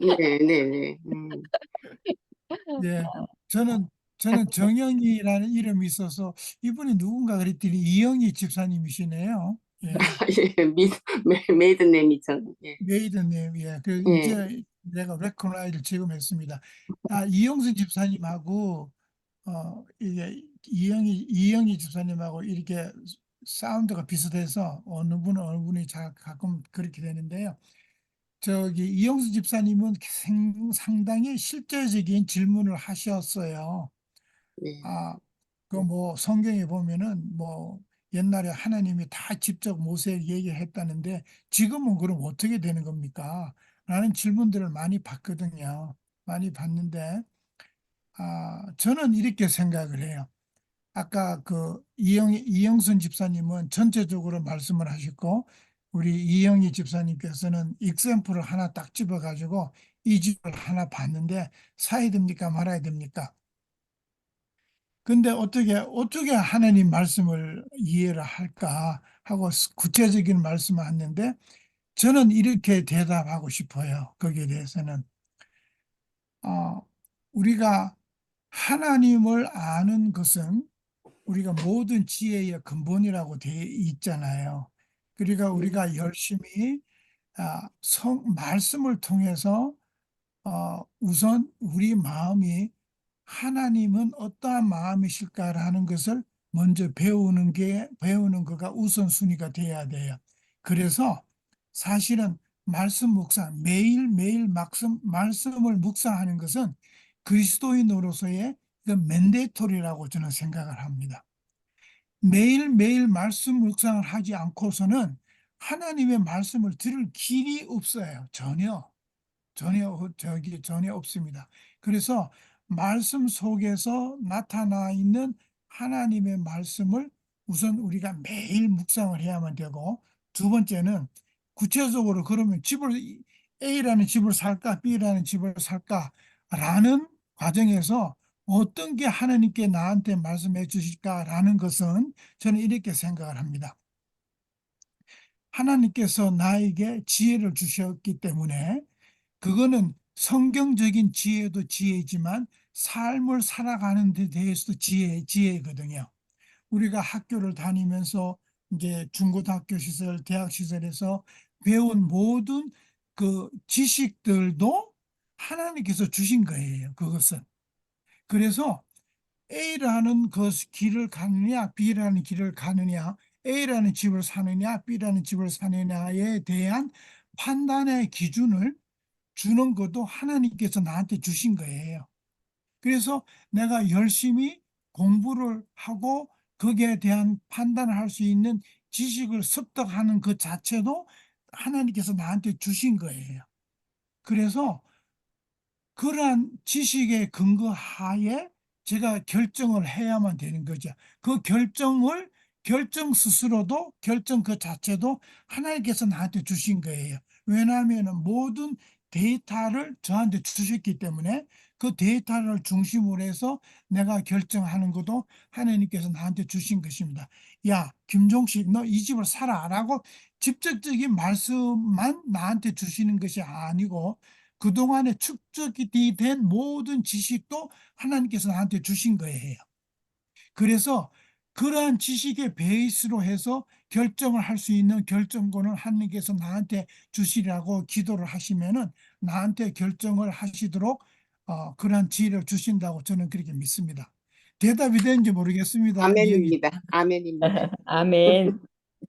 네, 네, 네. 예, 저는 정영이라는 이름이 있어서 이분이 누군가 그랬더니 이영희 집사님이시네요. 예, 예, 메이드네임이 전 예, 메이드님, 예, 그 예, 이제 내가 레코나이를 지금 했습니다. 이영순 집사님하고 이게 이영희 집사님하고 이렇게 사운드가 비슷해서 어느 분이 가끔 그렇게 되는데요. 이영수 집사님은 상당히 실제적인 질문을 하셨어요. 네, 뭐 성경에 보면은 뭐 옛날에 하나님이 다 직접 모세에게 얘기했다는데 지금은 그럼 어떻게 되는 겁니까? 라는 질문들을 많이 받거든요. 많이 받는데, 저는 이렇게 생각을 해요. 아까 이영순 집사님은 전체적으로 말씀을 하셨고, 우리 이영희 집사님께서는 익샘플을 하나 딱 집어가지고 이 집을 하나 봤는데 사야 됩니까 말아야 됩니까? 근데 어떻게 하나님 말씀을 이해를 할까 하고 구체적인 말씀을 했는데 저는 이렇게 대답하고 싶어요. 거기에 대해서는. 우리가 하나님을 아는 것은 우리가 모든 지혜의 근본이라고 되어 있잖아요. 그러니까 우리가 열심히 말씀을 통해서 우선 우리 마음이 하나님은 어떠한 마음이실까라는 것을 먼저 배우는 거가 우선순위가 돼야 돼요. 그래서 사실은 말씀 묵상, 매일매일 말씀을 묵상하는 것은 그리스도인으로서의 그 맨데이터리라고 저는 생각을 합니다. 매일매일 말씀 묵상을 하지 않고서는 하나님의 말씀을 들을 길이 없어요. 전혀 없습니다. 그래서 말씀 속에서 나타나 있는 하나님의 말씀을 우선 우리가 매일 묵상을 해야만 되고, 두 번째는 구체적으로 그러면 A라는 집을 살까 B라는 집을 살까라는 과정에서 어떤 게 하나님께 나한테 말씀해 주실까라는 것은 저는 이렇게 생각을 합니다. 하나님께서 나에게 지혜를 주셨기 때문에 그거는 성경적인 지혜도 지혜지만 삶을 살아가는 데 대해서도 지혜거든요. 우리가 학교를 다니면서 이제 중고등학교 시절, 대학 시절에서 배운 모든 그 지식들도 하나님께서 주신 거예요. 그것은. 그래서 A라는 그 길을 가느냐, B라는 길을 가느냐, A라는 집을 사느냐, B라는 집을 사느냐에 대한 판단의 기준을 주는 것도 하나님께서 나한테 주신 거예요. 그래서 내가 열심히 공부를 하고 거기에 대한 판단을 할 수 있는 지식을 습득하는 그 자체도 하나님께서 나한테 주신 거예요. 그래서 그러한 지식에 근거하에 제가 결정을 해야만 되는 거죠. 그 결정 스스로도, 결정 그 자체도 하나님께서 나한테 주신 거예요. 왜냐하면 모든 데이터를 저한테 주셨기 때문에 그 데이터를 중심으로 해서 내가 결정하는 것도 하나님께서 나한테 주신 것입니다. 야, 김종식, 너 이 집을 사라라고 직접적인 말씀만 나한테 주시는 것이 아니고 그동안에 축적이 된 모든 지식도 하나님께서 나한테 주신 거예요. 그래서 그러한 지식의 베이스로 해서 결정을 할 수 있는 결정권을 하나님께서 나한테 주시라고 기도를 하시면은 나한테 결정을 하시도록 그러한 지혜를 주신다고 저는 그렇게 믿습니다. 대답이 되는지 모르겠습니다. 아멘입니다. 아멘입니다. 아멘.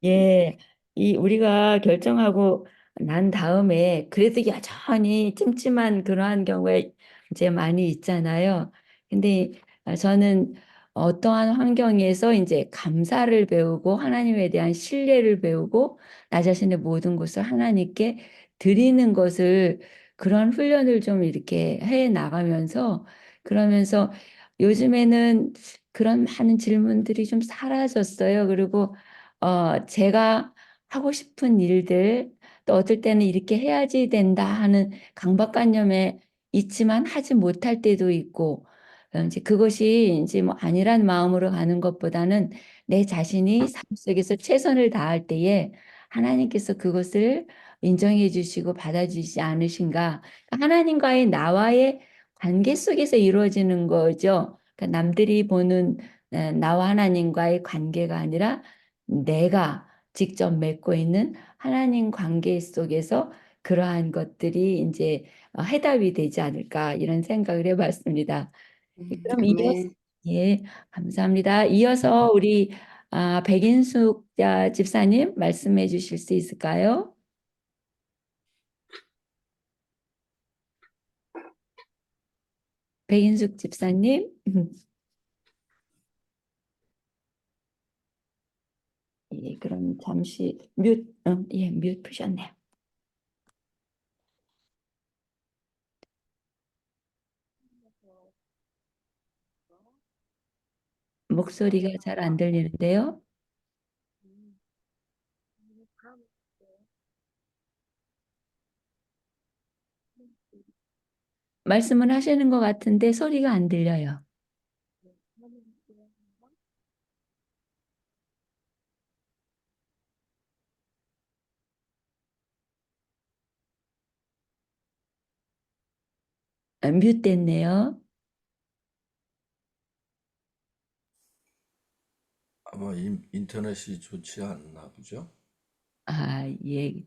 예, 우리가 결정하고 난 다음에 그래도 여전히 찜찜한 그러한 경우에 이제 많이 있잖아요. 근데 저는 어떠한 환경에서 이제 감사를 배우고 하나님에 대한 신뢰를 배우고 나 자신의 모든 것을 하나님께 드리는 것을 그런 훈련을 좀 이렇게 해 나가면서 그러면서 요즘에는 그런 많은 질문들이 좀 사라졌어요. 그리고 제가 하고 싶은 일들 또 어떨 때는 이렇게 해야지 된다 하는 강박관념에 있지만 하지 못할 때도 있고 이제 그것이 이제 뭐 아니란 마음으로 가는 것보다는 내 자신이 삶 속에서 최선을 다할 때에 하나님께서 그것을 인정해 주시고 받아주시지 않으신가. 하나님과의 나와의 관계 속에서 이루어지는 거죠. 그러니까 남들이 보는 나와 하나님과의 관계가 아니라 내가 직접 맺고 있는 하나님 관계 속에서 그러한 것들이 이제 해답이 되지 않을까 이런 생각을 해봤습니다. 그럼 아멘. 예, 감사합니다. 이어서 우리 백인숙 집사님 말씀해 주실 수 있을까요? 백인숙 집사님. 예, 그럼 잠시 뮤트 푸셨네요. 목소리가 잘 안 들리는데요. 말씀을 하시는 것 같은데 소리가 안 들려요. 뮤트 됐네요. 아마 인터넷이 좋지 않나 보죠? 예.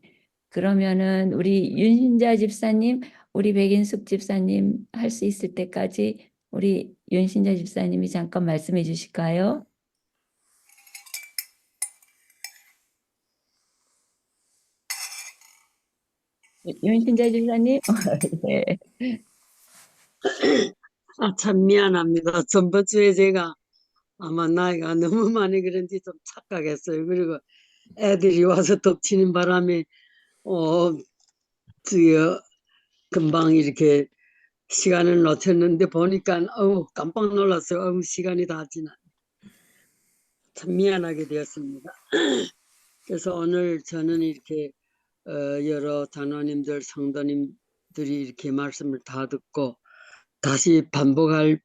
그러면은 우리 윤신자 집사님, 우리 백인숙 집사님 할 수 있을 때까지 우리 윤신자 집사님이 잠깐 말씀해 주실까요? 윤신자 집사님. 네. 참 미안합니다. 전번 주에 제가 아마 나이가 너무 많이 그런지 좀 착각했어요. 그리고 애들이 와서 덮치는 바람에, 저기, 금방 이렇게 시간을 놓쳤는데 보니까, 깜빡 놀랐어요. 시간이 다 지나. 참 미안하게 되었습니다. 그래서 오늘 저는 이렇게, 여러 장로님들, 성도님들이 이렇게 말씀을 다 듣고, 다시 반복할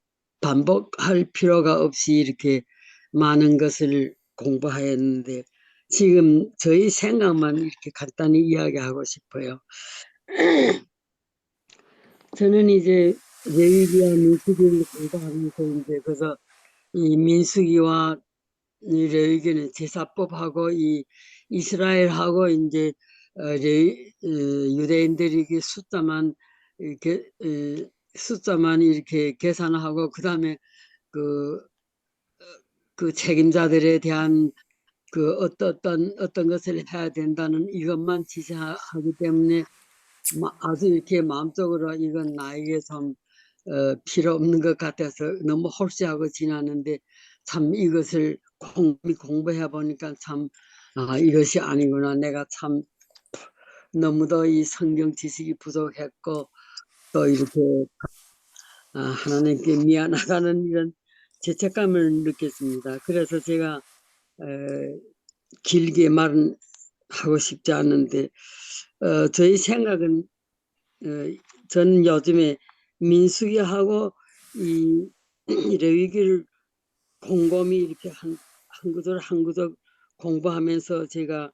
필요가 없이 이렇게 많은 것을 공부하였는데 지금 저희 생각만 이렇게 간단히 이야기하고 싶어요. 저는 이제 레위기와 민수기를 공부하면서 이제 그래서 이 민수기와 이 레위기는 제사법하고 이 이스라엘하고 이제 유대인들이 이게 이렇게 숫자만 이렇게 계산하고 그다음에 그, 그 책임자들에 대한 그 어떤 것을 해야 된다는 이것만 지시하기 때문에 아주 이렇게 마음적으로 이건 나에게 좀 필요 없는 것 같아서 너무 홀씨하고 지나는데 참 이것을 공부해 보니까 참 이것이 아니구나. 내가 참 너무도 이 성경 지식이 부족했고 또 이렇게 하나님께 미안하다는 이런 죄책감을 느꼈습니다. 그래서 제가 길게 말은 하고 싶지 않은데 저희 생각은 저는 요즘에 민수기하고 이 레위기를 곰곰이 이렇게 한 구절 한 구절 공부하면서 제가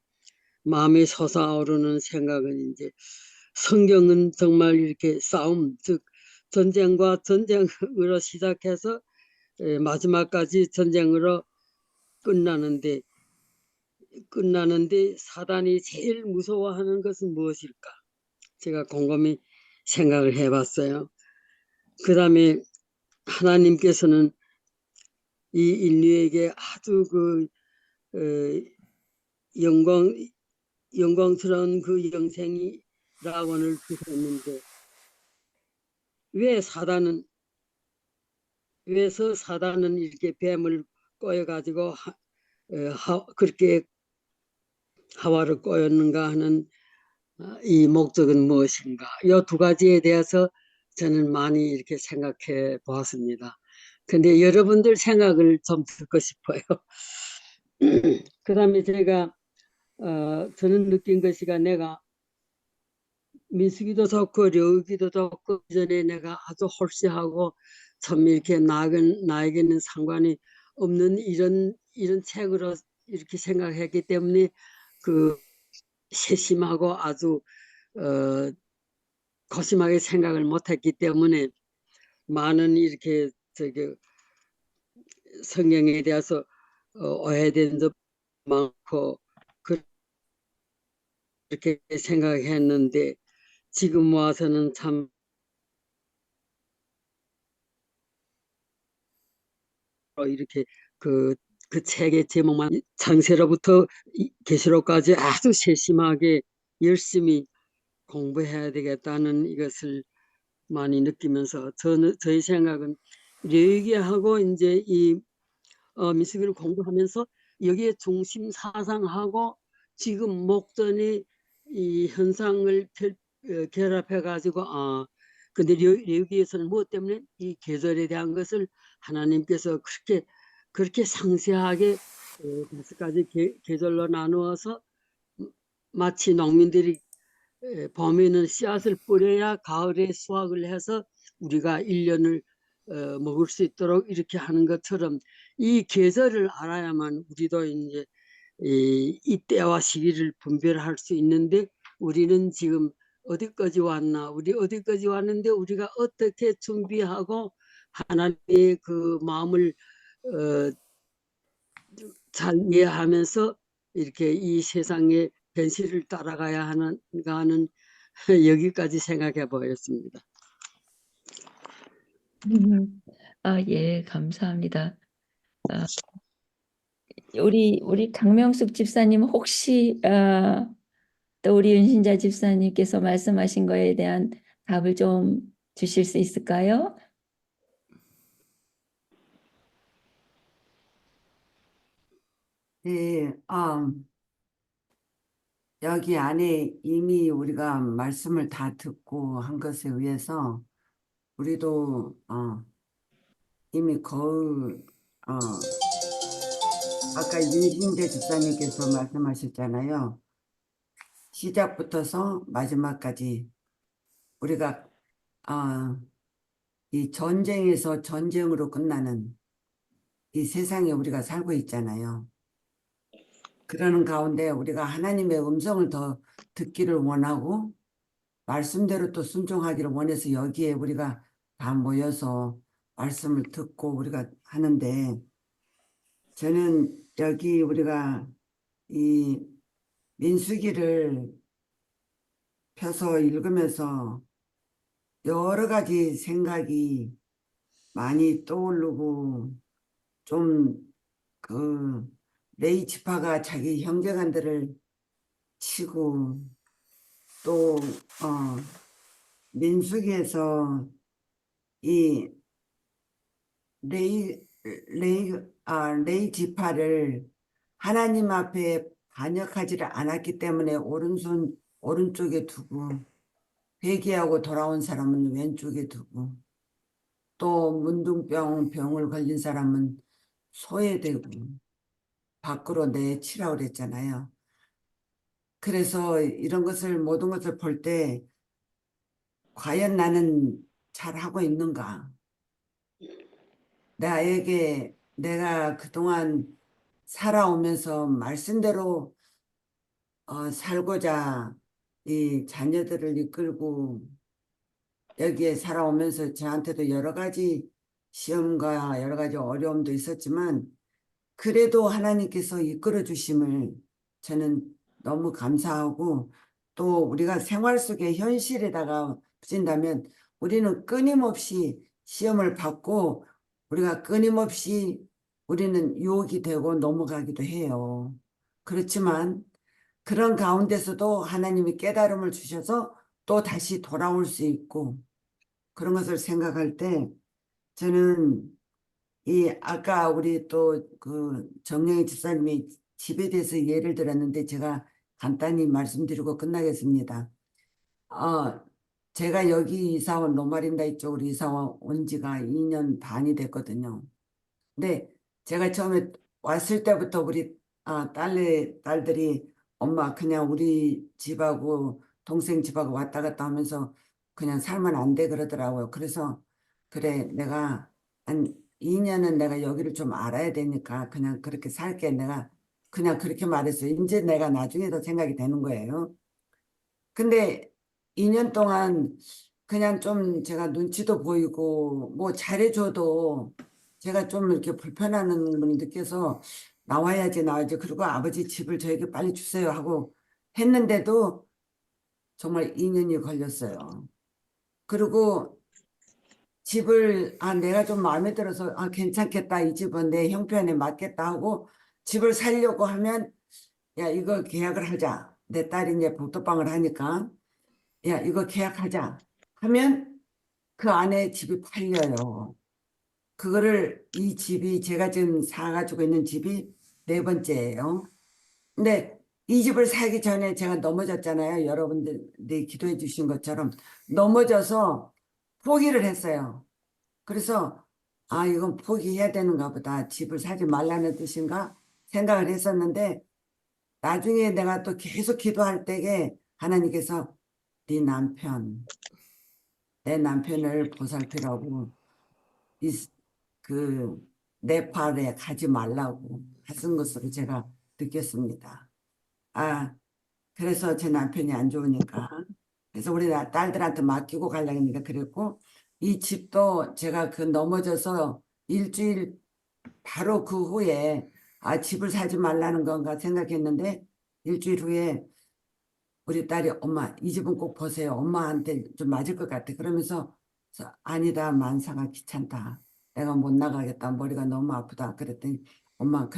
마음에 솟아오르는 생각은 이제 성경은 정말 이렇게 싸움, 즉 전쟁과 전쟁으로 시작해서 마지막까지 전쟁으로 끝나는데 사단이 제일 무서워하는 것은 무엇일까? 제가 곰곰이 생각을 해봤어요. 그 다음에 하나님께서는 이 인류에게 아주 영광스러운 그 영생이라고는 주셨는데 왜서 사단은 이렇게 뱀을 꼬여가지고 그렇게 하와를 꼬였는가 하는 이 목적은 무엇인가? 이 두 가지에 대해서 저는 많이 이렇게 생각해 보았습니다. 근데 여러분들 생각을 좀 듣고 싶어요. 그 다음에 제가 저는 느낀 것이가 내가 민수기도 좋고 레위기도 좋고 전에 내가 아주 홀씨하고 참 이렇게 나에게는 상관이 없는 이런 책으로 이렇게 생각했기 때문에 그 세심하고 아주 고심하게 생각을 못했기 때문에 많은 이렇게 성경에 대해서 오해된 점 많고 그렇게 생각했는데 지금 와서는 참 이렇게 그 책의 제목만 창세로부터 계시록까지 아주 세심하게 열심히 공부해야 되겠다는 이것을 많이 느끼면서 저희 생각은 레위기하고 이제 이 민수기를 공부하면서 여기에 중심 사상하고 지금 목전의 이 현상을 결합해 가지고 근데 레위기에서는 무엇 때문에 이 계절에 대한 것을 하나님께서 그렇게 상세하게 5가지 계절로 나누어서 마치 농민들이 봄에는 씨앗을 뿌려야 가을에 수확을 해서 우리가 1년을 먹을 수 있도록 이렇게 하는 것처럼 이 계절을 알아야만 우리도 이제 이 때와 시기를 분별할 수 있는데 우리는 지금 어디까지 왔나? 우리 어디까지 왔는데 우리가 어떻게 준비하고 하나님의 그 마음을 잘 이해하면서 이렇게 이 세상의 현실을 따라가야 하는가 하는 여기까지 생각해 보겠습니다. 예, 감사합니다. 우리 강명숙 집사님 혹시 또 우리 윤신자 집사님께서 말씀하신 거에 대한 답을 좀 주실 수 있을까요? 네, 여기 안에 이미 우리가 말씀을 다 듣고 한 것에 의해서 우리도 이미 거의 아까 윤신재 집사님께서 말씀하셨잖아요. 시작부터서 마지막까지 우리가 이 전쟁에서 전쟁으로 끝나는 이 세상에 우리가 살고 있잖아요. 그러는 가운데 우리가 하나님의 음성을 더 듣기를 원하고 말씀대로 또 순종하기를 원해서 여기에 우리가 다 모여서 말씀을 듣고 우리가 하는데, 저는 여기 우리가 이 민수기를 펴서 읽으면서 여러 가지 생각이 많이 떠오르고, 좀 레이 지파가 자기 형제간들을 치고, 또 민수기에서 이 레이 지파를 하나님 앞에 반역하지를 않았기 때문에 오른쪽에 두고, 회개하고 돌아온 사람은 왼쪽에 두고, 또 병을 걸린 사람은 소외되고 밖으로 내치라고 그랬잖아요. 그래서 이런 것을, 모든 것을 볼 때 과연 나는 잘하고 있는가? 내가 그동안 살아오면서 말씀대로 살고자 이 자녀들을 이끌고 여기에 살아오면서 저한테도 여러 가지 시험과 여러 가지 어려움도 있었지만, 그래도 하나님께서 이끌어 주심을 저는 너무 감사하고, 또 우리가 생활 속의 현실에다가 붙인다면 우리는 끊임없이 시험을 받고, 우리가 끊임없이 우리는 유혹이 되고 넘어가기도 해요. 그렇지만 그런 가운데서도 하나님이 깨달음을 주셔서 또 다시 돌아올 수 있고, 그런 것을 생각할 때 저는 아까 우리 또 정영희 집사님이 집에 대해서 예를 들었는데, 제가 간단히 말씀드리고 끝나겠습니다. 제가 여기 로마린다 이쪽으로 이사 온 지가 2년 반이 됐거든요. 근데 제가 처음에 왔을 때부터 우리 딸들이 엄마 그냥 우리 집하고 동생 집하고 왔다 갔다 하면서 그냥 살면 안 돼 그러더라고요. 그래서 그래, 내가 한 2년은 내가 여기를 좀 알아야 되니까 그냥 그렇게 살게, 내가 그냥 그렇게 말했어요. 이제 내가 나중에 더 생각이 되는 거예요. 근데 2년 동안 그냥 좀 제가 눈치도 보이고 뭐 잘해줘도 제가 좀 이렇게 불편한 걸 느껴서 나와야지. 그리고 아버지 집을 저에게 빨리 주세요 하고 했는데도 정말 2년이 걸렸어요. 그리고 집을 내가 좀 마음에 들어서 괜찮겠다, 이 집은 내 형편에 맞겠다 하고 집을 살려고 하면, 야 이거 계약을 하자. 내 딸이 이제 복도방을 하니까, 야 이거 계약하자 하면 그 안에 집이 팔려요. 이 집이, 제가 지금 사가지고 있는 집이 4번째예요. 근데 이 집을 사기 전에 제가 넘어졌잖아요. 여러분들이 기도해 주신 것처럼 넘어져서 포기를 했어요. 그래서 이건 포기해야 되는가 보다, 집을 사지 말라는 뜻인가 생각을 했었는데, 나중에 내가 또 계속 기도할 때에 하나님께서 내 남편을 보살피라고 네팔에 가지 말라고 하신 것으로 제가 느꼈습니다. 그래서 제 남편이 안 좋으니까, 그래서 우리 딸들한테 맡기고 가려고 하니까 그랬고, 이 집도 제가 넘어져서 일주일 바로 그 후에 집을 사지 말라는 건가 생각했는데, 일주일 후에 우리 딸이 엄마 이 집은 꼭 보세요. 엄마한테 좀 맞을 것 같아. 그러면서 아니다, 만사가 귀찮다. 내가 못 나가겠다. 머리가 너무 아프다. 그랬더니 엄마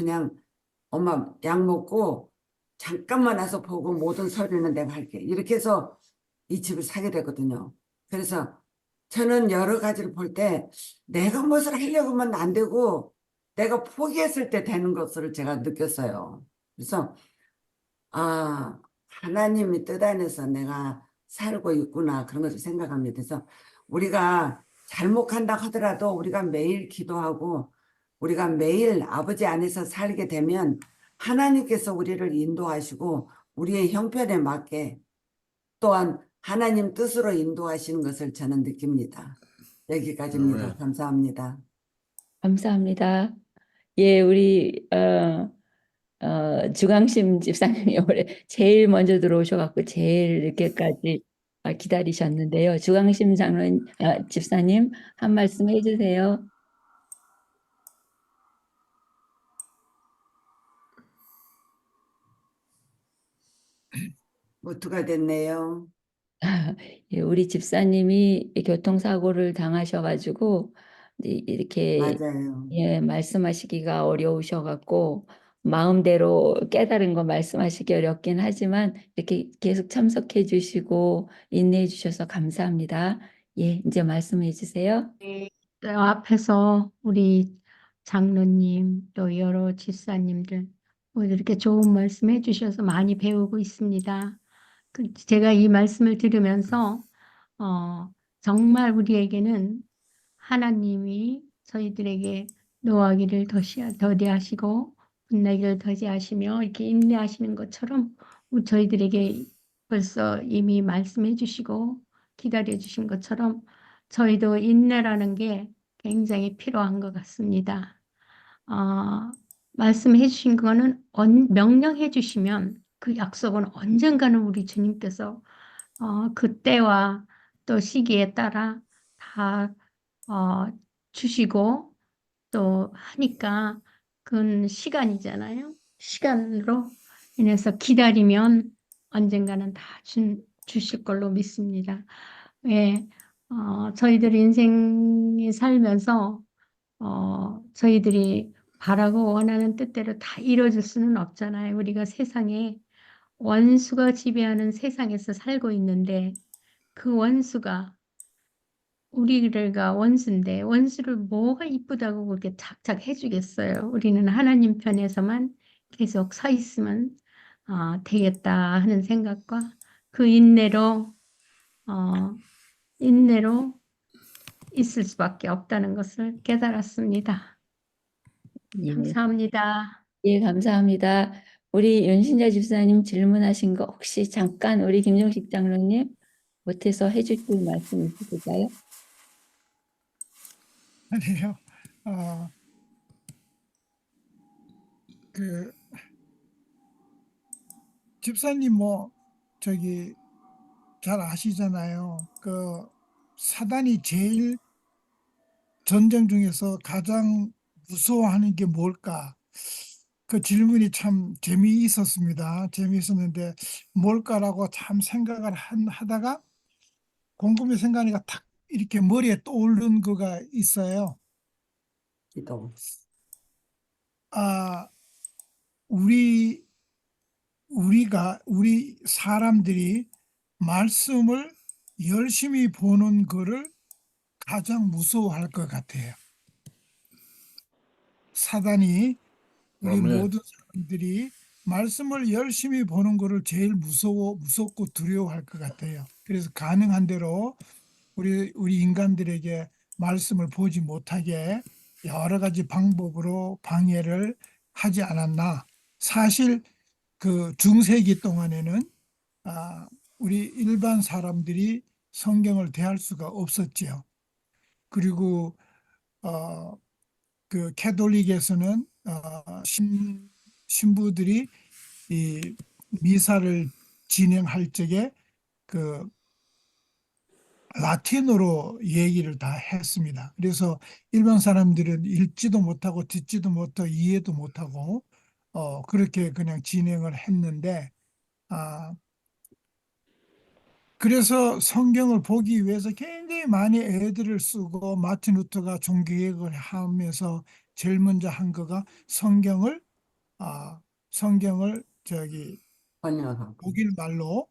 약 먹고 잠깐만 와서 보고 모든 서류는 내가 할게. 이렇게 해서 이 집을 사게 되거든요. 그래서 저는 여러 가지를 볼 때 내가 무엇을 하려고 하면 안 되고 내가 포기했을 때 되는 것을 제가 느꼈어요. 그래서 하나님이 뜻 안에서 내가 살고 있구나 그런 것을 생각합니다. 그래서 우리가 잘못한다 하더라도 우리가 매일 기도하고 우리가 매일 아버지 안에서 살게 되면 하나님께서 우리를 인도하시고 우리의 형편에 맞게 또한 하나님 뜻으로 인도하시는 것을 저는 느낍니다. 여기까지입니다. 아멘. 감사합니다. 감사합니다. 예, 우리 주강심 집사님이 올해 제일 먼저 들어오셔갖고 제일 늦게까지 기다리셨는데요. 주강심 집사님 한 말씀 해주세요. 무투가 됐네요. 예, 우리 집사님이 교통사고를 당하셔가지고 이렇게 맞아요. 예, 말씀하시기가 어려우셔갖고 마음대로 깨달은 거 말씀하시기 어렵긴 하지만 이렇게 계속 참석해 주시고 인내해 주셔서 감사합니다. 예, 이제 말씀해 주세요. 또 앞에서 우리 장로님 또 여러 집사님들 모두 이렇게 좋은 말씀 해주셔서 많이 배우고 있습니다. 제가 이 말씀을 들으면서 정말 우리에게는 하나님이 저희들에게 노하기를 더디하시고 분나기를 더디하시며 이렇게 인내하시는 것처럼 저희들에게 벌써 이미 말씀해 주시고 기다려 주신 것처럼 저희도 인내라는 게 굉장히 필요한 것 같습니다. 말씀해 주신 거는 명령해 주시면 그 약속은 언젠가는 우리 주님께서 그 때와 또 시기에 따라 다 주시고 또 하니까 그건 시간이잖아요. 시간으로 인해서 기다리면 언젠가는 다 주실 걸로 믿습니다. 예, 저희들 인생에 살면서 저희들이 바라고 원하는 뜻대로 다 이루어질 수는 없잖아요. 우리가 세상에 원수가 지배하는 세상에서 살고 있는데 그 원수가 우리가 원수인데 원수를 뭐가 이쁘다고 그렇게 착착 해주겠어요. 우리는 하나님 편에서만 계속 서 있으면 되겠다 하는 생각과 그 인내로 있을 수밖에 없다는 것을 깨달았습니다. 예, 감사합니다. 예, 감사합니다. 우리 윤신자 집사님 질문하신 거 혹시 잠깐 우리 김정식 장로님 못해서 해주실 말씀 있으실까요? 아니요. 그 집사님 뭐 저기 잘 아시잖아요. 그 사단이 제일 전쟁 중에서 가장 무서워하는 게 뭘까? 그 질문이 참 재미있었습니다. 재미있었는데 뭘까라고 참 생각을 하다가 곰곰이 생각하니까 탁 이렇게 머리에 떠오른 거가 있어요. 기도. 우리 사람들이 말씀을 열심히 보는 거를 가장 무서워할 것 같아요. 사단이 우리 아멘. 모든 사람들이 말씀을 열심히 보는 거를 제일 무섭고 두려워할 것 같아요. 그래서 가능한 대로 우리 인간들에게 말씀을 보지 못하게 여러 가지 방법으로 방해를 하지 않았나. 사실 그 중세기 동안에는 우리 일반 사람들이 성경을 대할 수가 없었지요. 그리고 그 캐톨릭에서는 신부들이 이 미사를 진행할 적에 그 라틴어로 얘기를 다 했습니다. 그래서 일반 사람들은 읽지도 못하고 듣지도 못하고 이해도 못하고 그렇게 그냥 진행을 했는데 그래서 성경을 보기 위해서 굉장히 많이 애들을 쓰고 마틴 루터가 종교개혁을 하면서 제일 먼저 한 거가 성경을 저기 번역하고. 독일 말로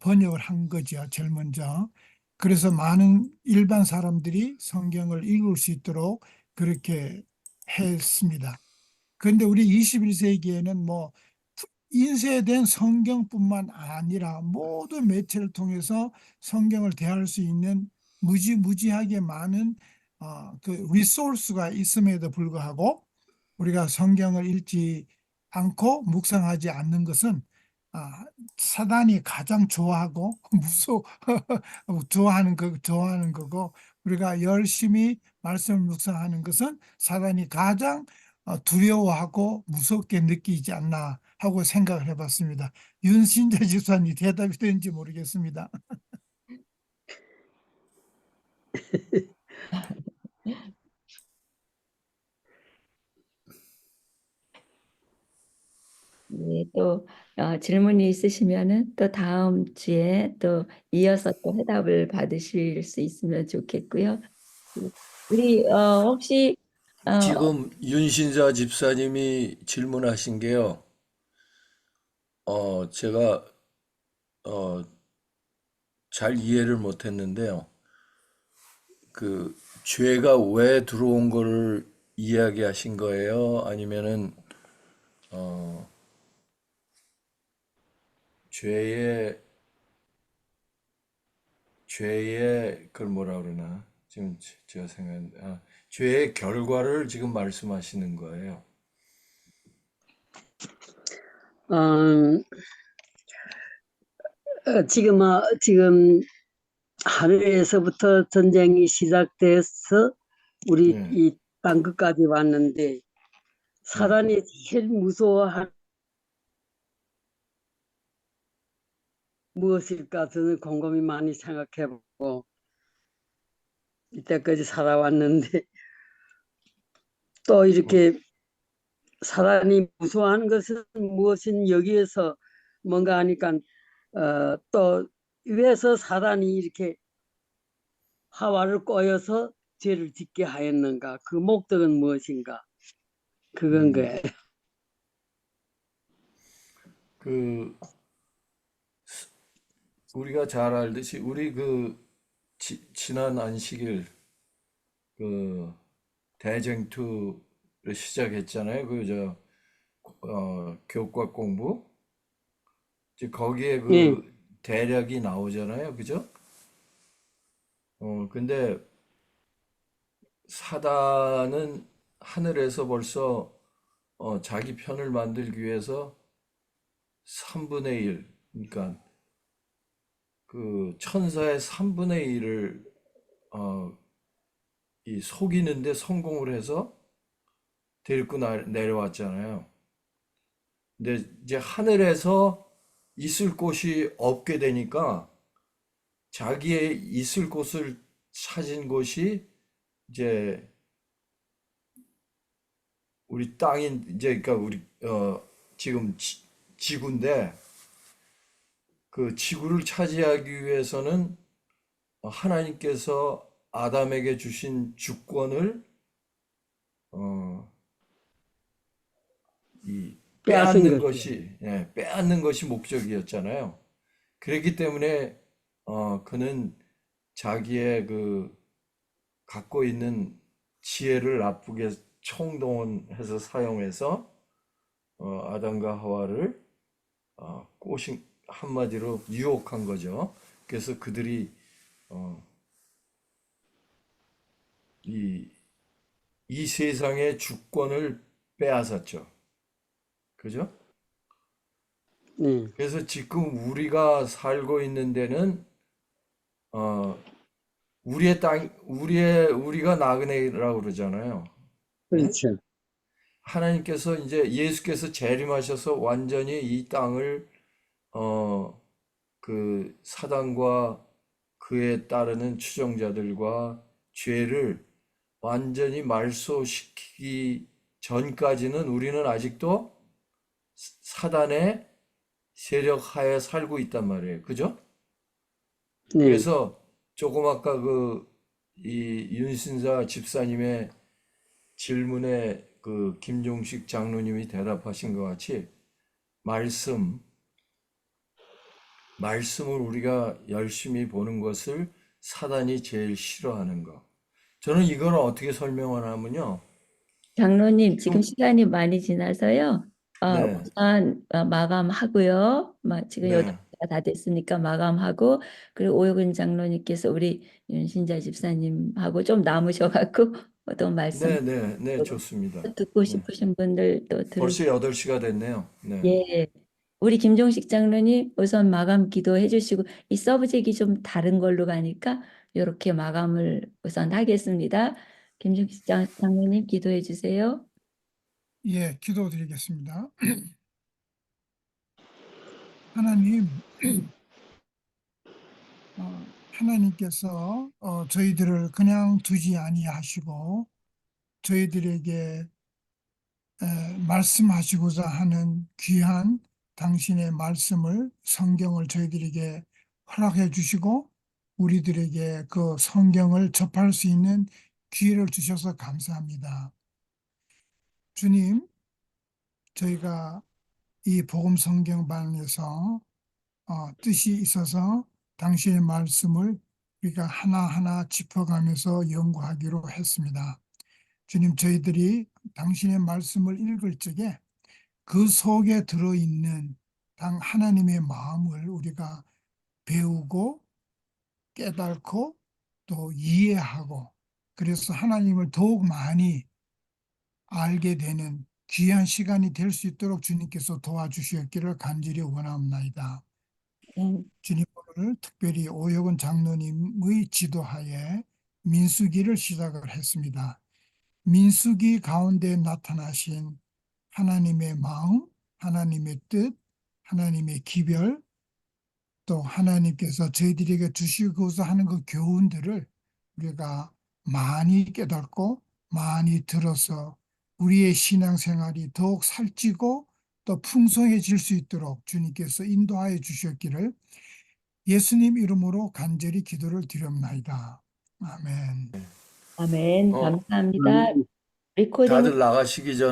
번역을 한 거죠. 제일 먼저. 그래서 많은 일반 사람들이 성경을 읽을 수 있도록 그렇게 했습니다. 그런데 우리 21세기에는 뭐 인쇄된 성경뿐만 아니라 모든 매체를 통해서 성경을 대할 수 있는 무지무지하게 많은 그 리소스가 있음에도 불구하고 우리가 성경을 읽지 않고 묵상하지 않는 것은 사단이 가장 좋아하고 좋아하는 거고, 우리가 열심히 말씀을 묵상하는 것은 사단이 가장 두려워하고 무섭게 느끼지 않나 하고 생각을 해봤습니다. 윤신자 집사님 대답이 되는지 모르겠습니다. 네, 또 질문이 있으시면은 또 다음 주에 또 이어서 또 해답을 받으실 수 있으면 좋겠고요. 우리 혹시 지금 윤신자 집사님이 질문하신 게요. 제가 잘 이해를 못했는데요. 그 죄가 왜 들어온 거를 이야기하신 거예요? 아니면은 죄의 그걸 뭐라 그러나? 지금 제가 죄의 결과를 지금 말씀하시는 거예요. 음, 지금 하늘에서부터 전쟁이 시작돼서 우리 네, 이 땅끝까지 왔는데, 네. 사단이 제일 무서워하는 무엇일까 저는 곰곰이 많이 생각해보고 이때까지 살아왔는데, 또 이렇게 사단이 무서워하는 것은 무엇인 여기에서 뭔가 하니까 또 위에서 사단이 이렇게 하와를 꼬여서 죄를 짓게 하였는가, 그 목적은 무엇인가, 그건 거예요. 그 우리가 잘 알듯이 우리 지난 안식일 그 대쟁투를 시작했잖아요. 교과 공부. 이제 거기에 네, 그 대략이 나오잖아요. 그죠? 근데 사단은 하늘에서 벌써 자기 편을 만들기 위해서 3분의 1, 그러니까 그 천사의 3분의 1을 이 속이는데 성공을 해서 데리고 내려왔잖아요. 근데 이제 하늘에서 있을 곳이 없게 되니까 자기의 있을 곳을 찾은 곳이 이제 우리 땅인 이제 그러니까 우리 지금 지구인데 그 지구를 차지하기 위해서는 하나님께서 아담에게 주신 주권을 어, 이 빼앗은 것이요. 빼앗는 것이 목적이었잖아요. 그렇기 때문에 그는 자기의 그 갖고 있는 지혜를 나쁘게 총동원해서 사용해서 아담과 하와를 꼬신 한마디로 유혹한 거죠. 그래서 그들이 어, 이 세상의 주권을 빼앗았죠. 그죠? 네, 그래서 지금 우리가 살고 있는 데는 어, 우리의 땅, 우리가 나그네라고 그러잖아요. 예? 그렇죠. 하나님께서 이제 예수께서 재림하셔서 완전히 이 땅을 어, 그 사단과 그에 따르는 추종자들과 죄를 완전히 말소시키기 전까지는 우리는 아직도 사단의 세력 하에 살고 있단 말이에요. 그죠? 네, 그래서 조금 아까 이 윤신사 집사님의 질문에 그 김종식 장로님이 대답하신 것 같이 말씀을 우리가 열심히 보는 것을 사단이 제일 싫어하는 거. 저는 이걸 어떻게 설명을 하면요. 장로님, 지금 좀, 시간이 많이 지나서요. 네, 우선 마감하고요. 지금 네, 8시가 다 됐으니까 마감하고, 그리고 오효근 장로님께서 우리 윤신자 집사님하고 좀 남으셔갖고 또 말씀 네, 네, 네, 좋습니다. 듣고 네. 싶으신 분들 또 벌써 8시가 됐네요. 네. 예. 우리 김종식 장로님 우선 마감 기도해 주시고 이 서브젝이 좀 다른 걸로 가니까 이렇게 마감을 우선 하겠습니다. 김종식 장로님 기도해 주세요. 예, 기도드리겠습니다. 하나님, 하나님께서 저희들을 그냥 두지 아니하시고 저희들에게 말씀하시고자 하는 귀한 당신의 말씀을, 성경을 저희들에게 허락해 주시고 우리들에게 그 성경을 접할 수 있는 기회를 주셔서 감사합니다. 주님, 저희가 이 복음 성경반에서 뜻이 있어서 당신의 말씀을 우리가 하나하나 짚어가면서 연구하기로 했습니다. 주님, 저희들이 당신의 말씀을 읽을 적에 그 속에 들어있는 하나님의 마음을 우리가 배우고 깨닫고 또 이해하고 그래서 하나님을 더욱 많이 알게 되는 귀한 시간이 될 수 있도록 주님께서 도와주시었기를 간절히 원합니다. 주님, 오늘 특별히 오효근 장로님의 지도하에 민수기를 시작을 했습니다. 민수기 가운데 나타나신 하나님의 마음, 하나님의 뜻, 하나님의 기별, 또 하나님께서 저희들에게 주시고자 하는 그 교훈들을 우리가 많이 깨닫고 많이 들어서 우리의 신앙생활이 더욱 살찌고 또 풍성해질 수 있도록 주님께서 인도하여 주셨기를 예수님 이름으로 간절히 기도를 드립니다. 아멘. 아멘. 어, 감사합니다. 리코딩 다들 나가시기 전에